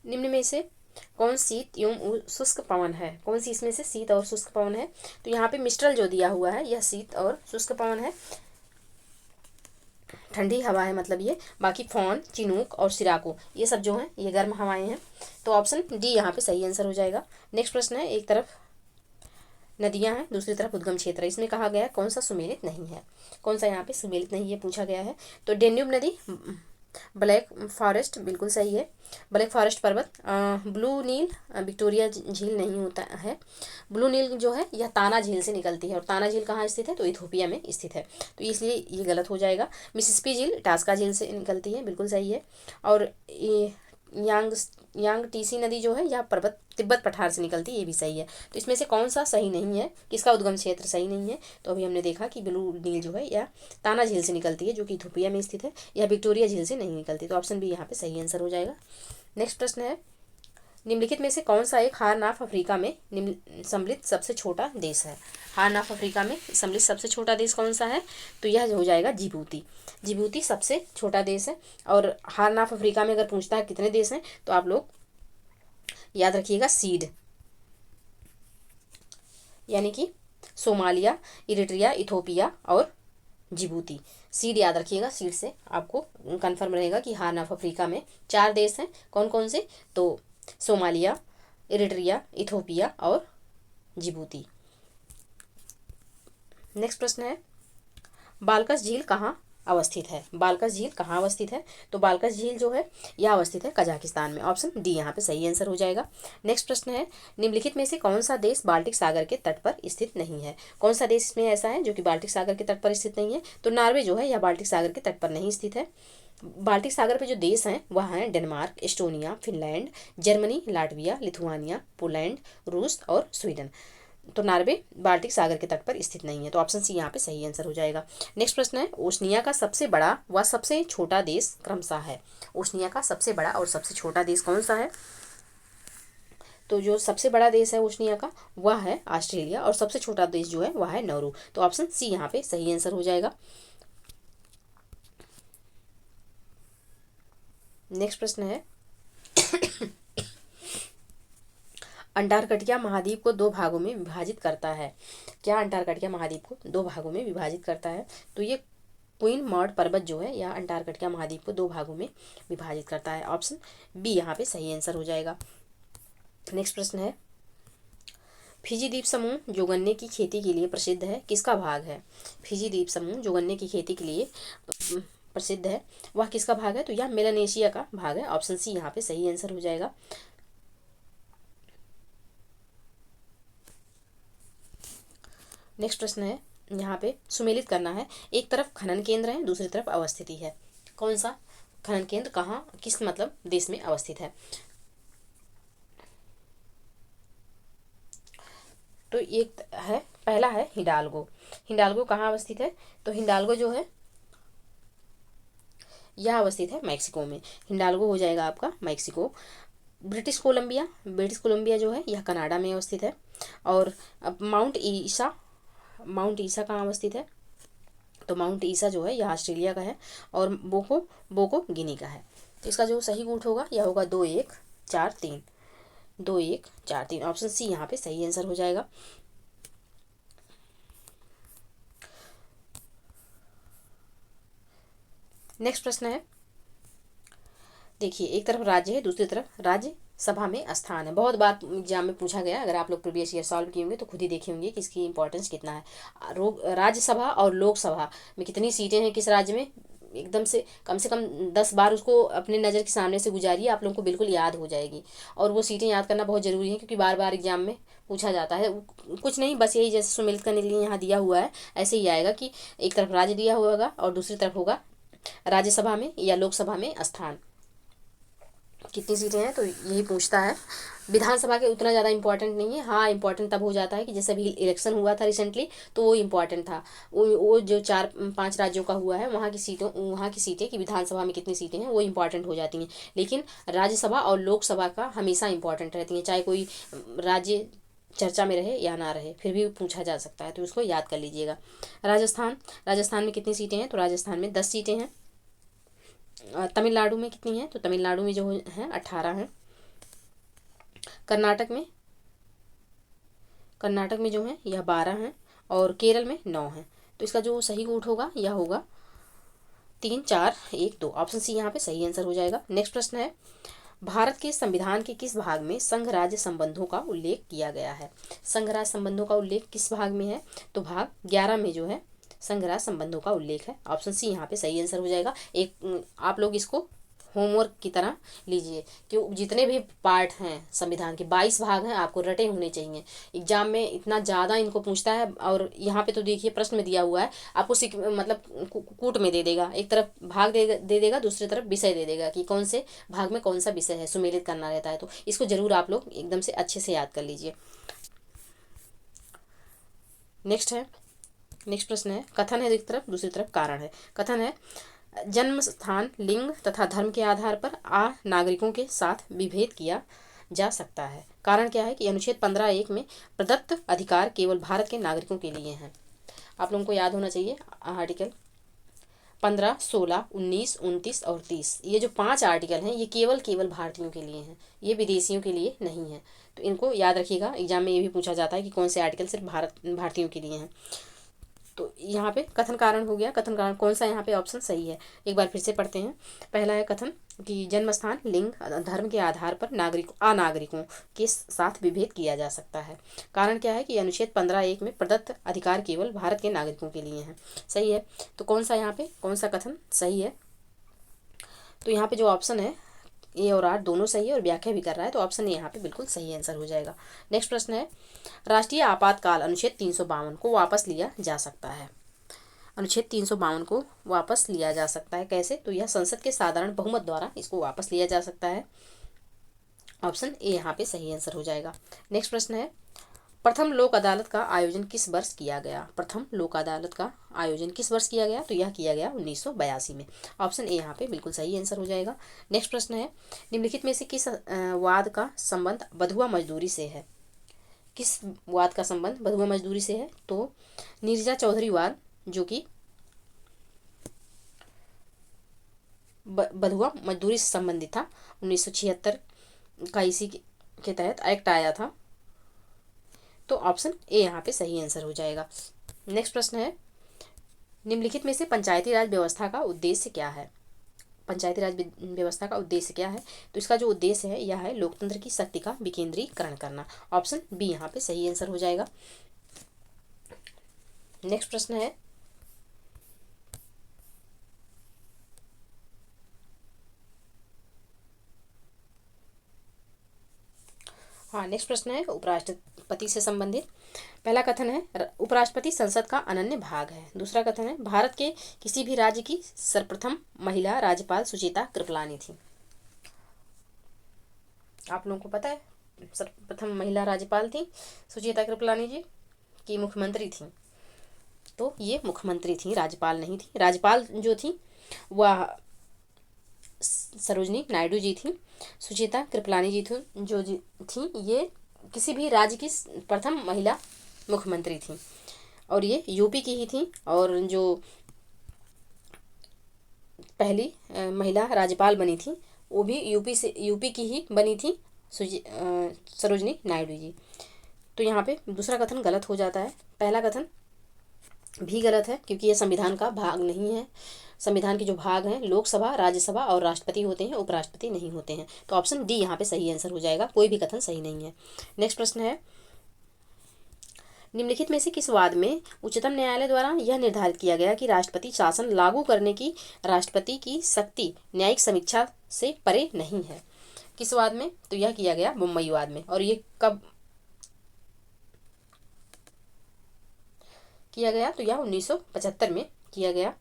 निम्न में से कौन शीत एवं शुष्क पवन है। कौन सी इसमें से शीत और शुष्क पवन है। तो यहाँ पे मिस्ट्रल जो दिया हुआ है यह शीत और शुष्क पवन है, ठंडी हवा है मतलब ये। बाकी फॉन, चिनूक और सिराको ये सब जो हैं ये गर्म हवाएं हैं। तो ऑप्शन डी यहाँ पे सही आंसर हो जाएगा। नेक्स्ट प्रश्न है, एक तरफ नदियां हैं, दूसरी तरफ उद्गम क्षेत्र है। इसमें कहा गया है कौन सा सुमेलित नहीं है। कौन सा यहाँ पे सुमेलित नहीं है पूछा गया है। तो डेन्यूब नदी, ब्लैक फॉरेस्ट बिल्कुल सही है। ब्लैक फॉरेस्ट पर्वत, ब्लू नील विक्टोरिया झील नहीं होता है। ब्लू नील जो है यह ताना झील से निकलती है, और ताना झील कहाँ स्थित है, तो इथोपिया में स्थित है। तो इसलिए ये गलत हो जाएगा। मिसिसिपी झील टास्का झील से निकलती है, बिल्कुल सही है। और ये यांग टीसी नदी जो है यह पर्वत तिब्बत पठार से निकलती है, ये भी सही है। तो इसमें से कौन सा सही नहीं है, किसका उद्गम क्षेत्र सही नहीं है। तो अभी हमने देखा कि ब्लू नील जो है यह ताना झील से निकलती है, जो कि इथोपिया में स्थित है। यह विक्टोरिया झील से नहीं निकलती। तो ऑप्शन बी यहाँ पे सही आंसर हो जाएगा। नेक्स्ट प्रश्न है, निम्नलिखित में से कौन सा एक हारनाफ अफ्रीका में सम्मिलित सबसे छोटा देश है। हारनाफ अफ्रीका में सम्मिलित सबसे छोटा देश कौन सा है, तो यह हो जाएगा जिबूती। जिबूती सबसे छोटा देश है। और हारनाफ अफ्रीका में अगर पूछता है कितने देश हैं, तो आप लोग याद रखिएगा सीड, यानी कि सोमालिया, इरिट्रिया, इथोपिया और जिबूती। सीड याद रखिएगा, सीड से आपको कंफर्म रहेगा कि हारनाफ अफ्रीका में 4 देश हैं। कौन कौन से, तो सोमालिया, इरिट्रिया, इथोपिया और जिबूती। नेक्स्ट प्रश्न है, बालकस झील कहाँ अवस्थित है। बालकस झील कहाँ अवस्थित है, तो बालकस झील जो है यह अवस्थित है कजाकिस्तान में। ऑप्शन डी यहाँ पे सही आंसर हो जाएगा। नेक्स्ट प्रश्न है, निम्नलिखित में से कौन सा देश बाल्टिक सागर के तट पर स्थित नहीं है। कौन सा देश इसमें ऐसा है जो कि बाल्टिक सागर के तट पर स्थित नहीं है, तो नॉर्वे जो है यह बाल्टिक सागर के तट पर नहीं स्थित है। बाल्टिक सागर पे जो देश हैं वह हैं Denmark, Estonia, Finland, Germany, Latvia, Lithuania, Poland, रूस और स्वीडन। तो नॉर्वे बाल्टिक सागर के तट पर स्थित नहीं है। तो ऑप्शन सी यहाँ पे सही आंसर हो जाएगा। नेक्स्ट प्रश्न है, ओशनिया का सबसे बड़ा व सबसे छोटा देश क्रमशः है। ओशनिया का सबसे बड़ा और सबसे छोटा देश कौन सा है, तो जो सबसे बड़ा देश है ओशनिया का वह है ऑस्ट्रेलिया, और सबसे छोटा देश जो है वह है नौरू। तो ऑप्शन सी यहाँ पे सही आंसर हो जाएगा। नेक्स्ट प्रश्न है, अंटार्कटिका महाद्वीप को 2 भागों में विभाजित करता है। क्या अंटार्कटिका महाद्वीप को 2 भागों में विभाजित करता है, तो ये क्वीन मॉड पर्वत जो है यह अंटार्कटिका महाद्वीप को 2 भागों में विभाजित करता है। ऑप्शन बी यहाँ पे सही आंसर हो जाएगा। नेक्स्ट प्रश्न है, फिजी द्वीप समूह जो गन्ने की खेती के लिए प्रसिद्ध है किसका भाग है। फिजी द्वीप समूह जो गन्ने की खेती के लिए प्रसिद्ध है वह किसका भाग है, तो यह मेलानेशिया का भाग है। ऑप्शन सी यहाँ पे सही आंसर हो जाएगा। नेक्स्ट प्रश्न है, यहाँ पे सुमेलित करना है। एक तरफ खनन केंद्र है, दूसरी तरफ अवस्थिति है। कौन सा खनन केंद्र कहाँ, किस मतलब देश में अवस्थित है? तो एक है, पहला है हिंडाल्गो। हिंडाल्गो कहाँ अवस्थित है? तो हिंडाल्गो जो है यह अवस्थित है मैक्सिको में। हिंडाल्गो हो जाएगा आपका Mexico. British Columbia, British Columbia जो है यह कनाडा में अवस्थित है। और अब माउंट ईसा, माउंट ईसा कहाँ अवस्थित है? तो माउंट ईसा जो है यह ऑस्ट्रेलिया का है। और बोको, बोको गिनी का है। तो इसका जो सही रूट होगा यह होगा 2 1 4 3, 2 1 4 3। ऑप्शन सी यहाँ पे सही आंसर हो जाएगा। नेक्स्ट प्रश्न है, देखिए एक तरफ राज्य है, दूसरी तरफ राज्य सभा में स्थान है। बहुत बार एग्जाम में पूछा गया, अगर आप लोग प्रीवियस ईयर सॉल्व किए होंगे तो खुद ही देखे होंगे कि इसकी इंपॉर्टेंस कितना है। राज्यसभा और लोकसभा में कितनी सीटें हैं किस राज्य में, एकदम से कम 10 बार उसको अपने नज़र के सामने से गुजारिए, आप लोगों को बिल्कुल याद हो जाएगी। और वो सीटें याद करना बहुत ज़रूरी है, क्योंकि बार बार एग्जाम में पूछा जाता है। कुछ नहीं, बस यही जैसे सुमेलित करने के लिए यहाँ दिया हुआ है, ऐसे ही आएगा कि एक तरफ राज्य दिया होगा और दूसरी तरफ होगा राज्यसभा में या लोकसभा में स्थान। कितनी सीटें हैं तो यही पूछता है। विधानसभा के उतना ज़्यादा इंपॉर्टेंट नहीं है। हाँ, इंपॉर्टेंट तब हो जाता है कि जैसे अभी इलेक्शन हुआ था रिसेंटली, तो वो इम्पॉर्टेंट था। वो जो 4 5 राज्यों का हुआ है, वहाँ की सीटें कि विधानसभा में कितनी सीटें हैं वो इम्पॉर्टेंट हो जाती हैं। लेकिन राज्यसभा और लोकसभा का हमेशा इंपॉर्टेंट रहती हैं, चाहे कोई राज्य चर्चा में रहे या ना रहे, फिर भी पूछा जा सकता है, तो उसको याद कर लीजिएगा। राजस्थान, राजस्थान में कितनी सीटें हैं? तो राजस्थान में 10 सीटें हैं। तमिलनाडु में कितनी हैं? तो तमिलनाडु में जो हैं 18 हैं। कर्नाटक में, कर्नाटक में जो है यह 12 हैं। और केरल में 9 हैं। तो इसका जो सही रूट होगा यह होगा 3 4 1 2। ऑप्शन सी यहाँ पे सही आंसर हो जाएगा। नेक्स्ट प्रश्न है, भारत के संविधान के किस भाग में संघ राज्य संबंधों का उल्लेख किया गया है? संघ राज्य संबंधों का उल्लेख किस भाग में है? तो भाग 11 में जो है संघ राज्य संबंधों का उल्लेख है। ऑप्शन सी यहाँ पे सही आंसर हो जाएगा। एक आप लोग इसको होमवर्क की तरह लीजिए, कि जितने भी पार्ट हैं संविधान के 22 भाग हैं, आपको रटे होने चाहिए। एग्जाम में इतना ज़्यादा इनको पूछता है। और यहाँ पे तो देखिए प्रश्न में दिया हुआ है, आपको मतलब कूट में दे देगा, एक तरफ भाग दे देगा, दूसरी तरफ विषय दे देगा कि कौन से भाग में कौन सा विषय है, सुमेलित करना रहता है। तो इसको जरूर आप लोग एकदम से अच्छे से याद कर लीजिए। नेक्स्ट है, नेक्स्ट प्रश्न है, कथन है एक तरफ, दूसरी तरफ कारण है। कथन है, जन्म स्थान, लिंग तथा धर्म के आधार पर नागरिकों के साथ विभेद किया जा सकता है। कारण क्या है कि अनुच्छेद 15(1) में प्रदत्त अधिकार केवल भारत के नागरिकों के लिए हैं। आप लोगों को याद होना चाहिए आर्टिकल 15, 16, 19, 29 और 30, ये जो 5 आर्टिकल हैं ये केवल भारतीयों के लिए हैं, ये विदेशियों के लिए नहीं है। तो इनको याद रखिएगा, एग्जाम में ये भी पूछा जाता है कि कौन से आर्टिकल सिर्फ भारतीयों के लिए हैं। तो यहाँ पे कथन कारण हो गया। कथन कारण कौन सा यहाँ पे ऑप्शन सही है, एक बार फिर से पढ़ते हैं। पहला है कथन कि जन्म स्थान, लिंग, धर्म के आधार पर अनागरिकों के साथ विभेद किया जा सकता है। कारण क्या है कि अनुच्छेद 15(1) में प्रदत्त अधिकार केवल भारत के नागरिकों के लिए हैं। सही है। तो कौन सा यहाँ पे कौन सा कथन सही है? तो यहाँ पे जो ऑप्शन है ए और आर दोनों सही है और व्याख्या भी कर रहा है, तो ऑप्शन ए यहाँ पे बिल्कुल सही आंसर हो जाएगा। नेक्स्ट प्रश्न है, राष्ट्रीय आपातकाल अनुच्छेद 352 को वापस लिया जा सकता है। अनुच्छेद 352 को वापस लिया जा सकता है कैसे? तो यह संसद के साधारण बहुमत द्वारा इसको वापस लिया जा सकता है। ऑप्शन ए यहाँ पे सही आंसर हो जाएगा। नेक्स्ट प्रश्न है, प्रथम लोक अदालत का आयोजन किस वर्ष किया गया? प्रथम लोक अदालत का आयोजन किस वर्ष किया गया? तो यह किया गया 1982 में। ऑप्शन ए यहाँ पे बिल्कुल सही आंसर हो जाएगा। नेक्स्ट प्रश्न है, निम्नलिखित में से किस वाद का संबंध बधुआ मजदूरी से है? किस वाद का संबंध बधुआ मजदूरी से है? तो नीरजा चौधरी वाद, जो कि बधुआ मजदूरी से संबंधित था। 1976 का इसी के तहत एक्ट आया था। तो ऑप्शन ए यहाँ पे सही आंसर हो जाएगा। नेक्स्ट प्रश्न है, निम्नलिखित में से पंचायती राज व्यवस्था का उद्देश्य क्या है? पंचायती राज व्यवस्था का उद्देश्य क्या है? तो इसका जो उद्देश्य है यह है लोकतंत्र की शक्ति का विकेंद्रीकरण करना। ऑप्शन बी यहाँ पे सही आंसर हो जाएगा। नेक्स्ट प्रश्न है, हाँ नेक्स्ट प्रश्न है, राष्ट्रपति से संबंधित। पहला कथन है उपराष्ट्रपति संसद का अनन्य भाग है। दूसरा कथन है भारत के किसी भी राज्य की सर्वप्रथम महिला राज्यपाल सुचेता कृपलानी थी। आप लोगों को पता है सर्वप्रथम महिला राज्यपाल थी सुचेता कृपलानी जी की मुख्यमंत्री थी? तो ये मुख्यमंत्री थी, राज्यपाल नहीं थी। राज्यपाल जो थी वह सरोजनी नायडू जी थी। सुचेता कृपलानी जी थी ये किसी भी राज्य की प्रथम महिला मुख्यमंत्री थी और ये यूपी की ही थी। और जो पहली महिला राज्यपाल बनी थी वो भी यूपी की ही बनी थी, सरोजनी नायडू जी। तो यहाँ पे दूसरा कथन गलत हो जाता है। पहला कथन भी गलत है क्योंकि ये संविधान का भाग नहीं है। संविधान के जो भाग हैं लोकसभा, राज्यसभा और राष्ट्रपति होते हैं, उपराष्ट्रपति नहीं होते हैं। तो ऑप्शन डी यहाँ पे सही आंसर हो जाएगा, कोई भी कथन सही नहीं है। नेक्स्ट प्रश्न है निम्नलिखित में से किस वाद में उच्चतम न्यायालय द्वारा यह निर्धारित किया गया कि राष्ट्रपति शासन लागू करने की राष्ट्रपति की शक्ति न्यायिक समीक्षा से परे नहीं है? किस वाद में? तो यह किया गया मुंबई वाद में। और ये कब किया गया? तो यह 1975 में किया गया।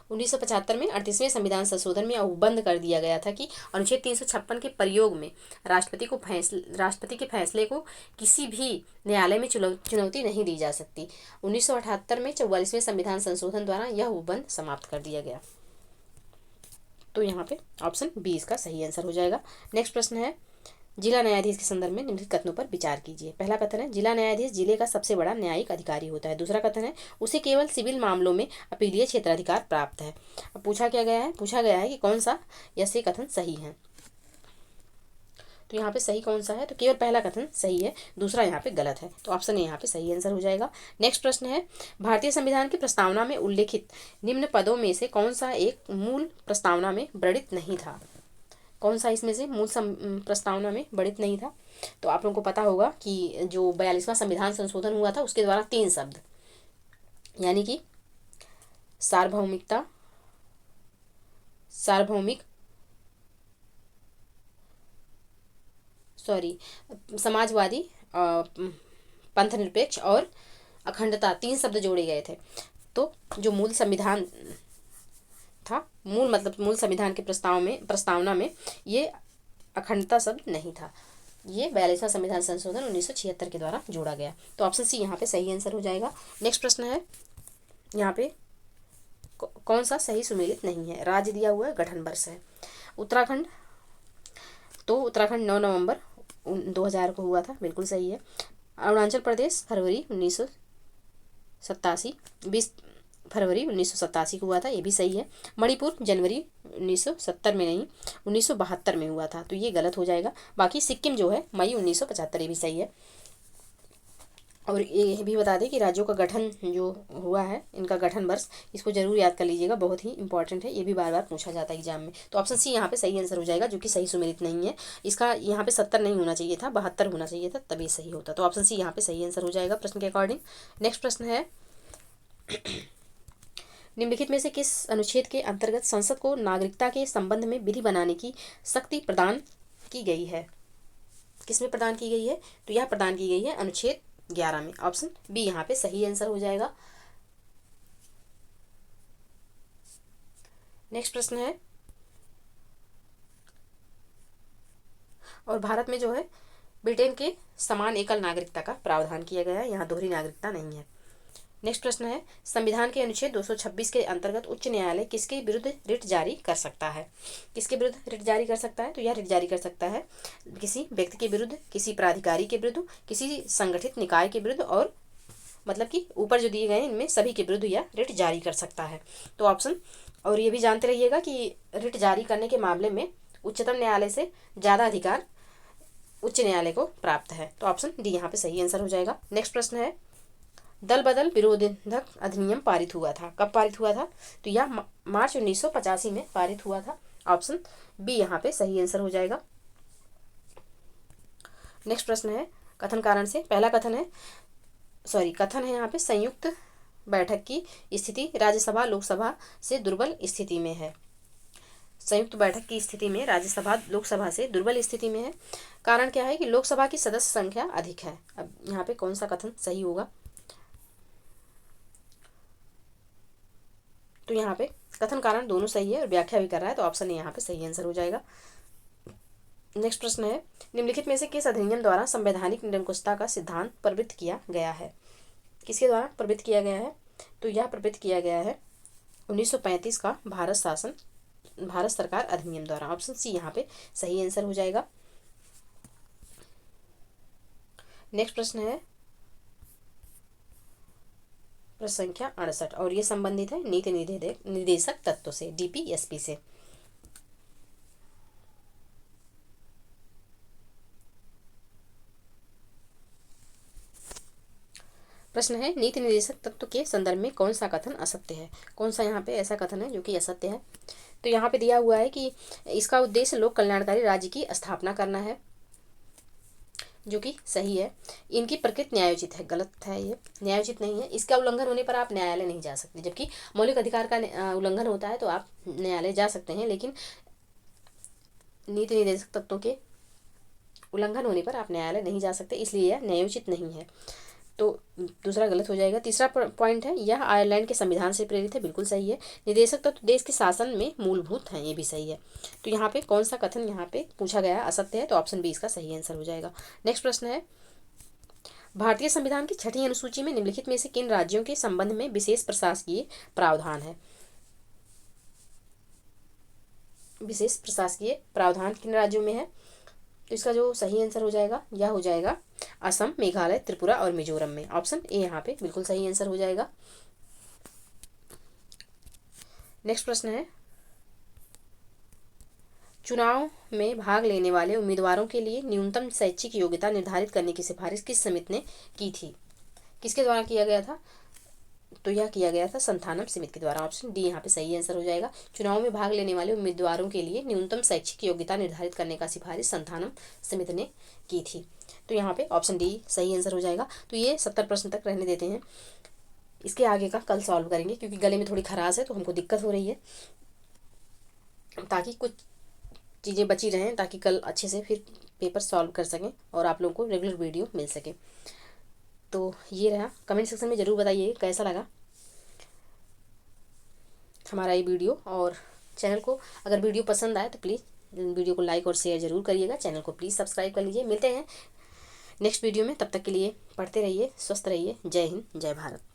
1975 में 38वें संविधान संशोधन में उपबंध कर दिया गया था कि अनुच्छेद 356 के प्रयोग में राष्ट्रपति के फैसले को किसी भी न्यायालय में चुनौती नहीं दी जा सकती। 1978 में 44वें संविधान संशोधन द्वारा यह उपबंध समाप्त कर दिया गया। तो यहाँ पे ऑप्शन बी इसका सही आंसर हो जाएगा। नेक्स्ट प्रश्न है जिला न्यायाधीश के संदर्भ में निम्नलिखित कथनों पर विचार कीजिए। पहला कथन है जिला न्यायाधीश जिले का सबसे बड़ा न्यायिक अधिकारी होता है। दूसरा कथन है उसे केवल सिविल मामलों में अपीलीय क्षेत्राधिकार प्राप्त है। अब पूछा गया है कि कौन सा यह से कथन सही है। तो यहाँ पे सही कौन सा है? तो केवल पहला कथन सही है, दूसरा यहाँ पे गलत है। तो ऑप्शन ए यहाँ पे सही आंसर हो जाएगा। नेक्स्ट प्रश्न है भारतीय संविधान की प्रस्तावना में उल्लेखित निम्न पदों में से कौन सा एक मूल प्रस्तावना में वर्णित नहीं था? कौन सा इसमें से मूल प्रस्तावना में वर्णित नहीं था? तो आप लोगों को पता होगा कि जो 42वां संविधान संशोधन हुआ था उसके द्वारा 3 शब्द यानी कि समाजवादी, पंथनिरपेक्ष और अखंडता 3 शब्द जोड़े गए थे। तो जो मूल संविधान था, मूल संविधान के प्रस्तावना में ये अखंडता शब्द नहीं था। ये 42वां संविधान संशोधन 1976 के द्वारा जोड़ा गया। तो ऑप्शन सी यहाँ पे सही आंसर हो जाएगा। नेक्स्ट प्रश्न है यहाँ पे कौन सा सही सुमेलित नहीं है? राज्य दिया हुआ है, गठन वर्ष है। उत्तराखंड 9 नवंबर 2000 को हुआ था, बिल्कुल सही है। अरुणाचल प्रदेश फरवरी 1987, 20 फरवरी 1987 को हुआ था, ये भी सही है। मणिपुर जनवरी 1970 में नहीं 1972 में हुआ था, तो ये गलत हो जाएगा। बाकी सिक्किम जो है मई 1975, ये भी सही है। और ये भी बता दें कि राज्यों का गठन जो हुआ है, इनका गठन वर्ष, इसको जरूर याद कर लीजिएगा, बहुत ही इंपॉर्टेंट है, ये भी बार बार पूछा जाता है एग्जाम में। तो ऑप्शन सी यहाँ पे सही आंसर हो जाएगा, जो कि सही सुमेलित नहीं है। इसका यहाँ पे 70 नहीं होना चाहिए था, 72 होना चाहिए था, तभी सही होता। तो ऑप्शन सी यहाँ पे सही आंसर हो जाएगा प्रश्न के अकॉर्डिंग। नेक्स्ट प्रश्न है निम्नलिखित में से किस अनुच्छेद के अंतर्गत संसद को नागरिकता के संबंध में विधि बनाने की शक्ति प्रदान की गई है? किसमें प्रदान की गई है? तो यह प्रदान की गई है अनुच्छेद 11 में। ऑप्शन बी यहाँ पे सही आंसर हो जाएगा। नेक्स्ट प्रश्न है और भारत में जो है ब्रिटेन के समान एकल नागरिकता का प्रावधान किया गया है, यहाँ दोहरी नागरिकता नहीं है। नेक्स्ट प्रश्न है संविधान के अनुच्छेद 226 के अंतर्गत उच्च न्यायालय किसके विरुद्ध रिट जारी कर सकता है? किसके विरुद्ध रिट जारी कर सकता है? तो यह रिट जारी कर सकता है किसी व्यक्ति के विरुद्ध, किसी प्राधिकारी के विरुद्ध, किसी संगठित निकाय के विरुद्ध, और मतलब कि ऊपर जो दिए गए हैं इनमें सभी के विरुद्ध यह रिट जारी कर सकता है। तो ऑप्शन, और ये भी जानते रहिएगा कि रिट जारी करने के मामले में उच्चतम न्यायालय से ज़्यादा अधिकार उच्च न्यायालय को प्राप्त है। तो ऑप्शन डी यहाँ पे सही आंसर हो जाएगा। नेक्स्ट प्रश्न है दल बदल विरोधक अधिनियम पारित हुआ था, कब पारित हुआ था? तो यह मार्च 1985 में पारित हुआ था। ऑप्शन बी यहाँ पे सही आंसर हो जाएगा। नेक्स्ट प्रश्न है कथन कारण से। पहला कथन है यहाँ पे संयुक्त बैठक की स्थिति राज्यसभा लोकसभा से दुर्बल स्थिति में है। संयुक्त बैठक की स्थिति में राज्यसभा लोकसभा से दुर्बल स्थिति में है। कारण क्या है कि लोकसभा की सदस्य संख्या अधिक है। अब यहाँ पे कौन सा कथन सही होगा, तो यहाँ पे कथन कारण दोनों सही है और व्याख्या भी कर रहा है, तो ऑप्शन ए यहाँ पे सही आंसर हो जाएगा। नेक्स्ट प्रश्न है, निम्नलिखित में से किस अधिनियम द्वारा संवैधानिक निरंकुशता का सिद्धांत प्रवृत्त किया गया है? किसके द्वारा प्रवृत्त किया गया है? तो यह प्रवृत्त किया गया है 1935 का भारत सरकार अधिनियम द्वारा। ऑप्शन सी यहाँ पे सही आंसर हो जाएगा। नेक्स्ट प्रश्न है प्रश्न संख्या 68 और ये संबंधित है नीति निर्देशक तत्व से, डीपीएसपी से। प्रश्न है, नीति निर्देशक तत्व के संदर्भ में कौन सा कथन असत्य है? कौन सा यहाँ पे ऐसा कथन है जो कि असत्य है? तो यहाँ पे दिया हुआ है कि इसका उद्देश्य लोक कल्याणकारी राज्य की स्थापना करना है, जो कि सही है। इनकी प्रकृति न्यायोचित है, गलत है, ये न्यायोचित नहीं है। इसका उल्लंघन होने पर आप न्यायालय नहीं जा सकते, जबकि मौलिक अधिकार का उल्लंघन होता है तो आप न्यायालय जा सकते हैं, लेकिन नीति निर्देशक तत्वों के उल्लंघन होने पर आप न्यायालय नहीं जा सकते, इसलिए यह न्यायोचित नहीं है। तो दूसरा गलत हो जाएगा। तीसरा पॉइंट है, यह आयरलैंड के संविधान से प्रेरित है, बिल्कुल सही है। निर्देशक तत्व देश के शासन में मूलभूत हैं, ये भी सही है। तो यहाँ पे कौन सा कथन यहाँ पे पूछा गया है असत्य है, तो ऑप्शन बी इसका सही आंसर हो जाएगा। नेक्स्ट प्रश्न है, भारतीय संविधान की 6ठी अनुसूची में निम्नलिखित में से किन राज्यों के संबंध में विशेष प्रशासकीय प्रावधान है? विशेष प्रशासकीय प्रावधान किन राज्यों में है? तो इसका जो सही आंसर हो जाएगा यह हो जाएगा असम, मेघालय, त्रिपुरा और मिजोरम में। ऑप्शन ए यहाँ पे बिल्कुल सही आंसर हो जाएगा। नेक्स्ट प्रश्न है, चुनाव में भाग लेने वाले उम्मीदवारों के लिए न्यूनतम शैक्षिक योग्यता निर्धारित करने की सिफारिश किस समिति ने की थी? किसके द्वारा किया गया था? तो यह किया गया था संथानम समिति के द्वारा। ऑप्शन डी यहाँ पे सही आंसर हो जाएगा। चुनाव में भाग लेने वाले उम्मीदवारों के लिए न्यूनतम शैक्षिक योग्यता निर्धारित करने का सिफारिश संथानम समिति ने की थी। तो यहाँ पे ऑप्शन डी सही आंसर हो जाएगा। तो ये 70 प्रश्न तक रहने देते हैं, इसके आगे का कल सॉल्व करेंगे, क्योंकि गले में थोड़ी खराश है तो हमको दिक्कत हो रही है, ताकि कुछ चीज़ें बची रहें, ताकि कल अच्छे से फिर पेपर सॉल्व कर सकें और आप लोगों को रेगुलर वीडियो मिल सके। तो ये रहा, कमेंट सेक्शन में ज़रूर बताइए कैसा लगा हमारा ये वीडियो, और चैनल को अगर वीडियो पसंद आए तो प्लीज़ वीडियो को लाइक और शेयर ज़रूर करिएगा। चैनल को प्लीज़ सब्सक्राइब कर लीजिए। मिलते हैं नेक्स्ट वीडियो में, तब तक के लिए पढ़ते रहिए, स्वस्थ रहिए। जय हिंद, जय भारत।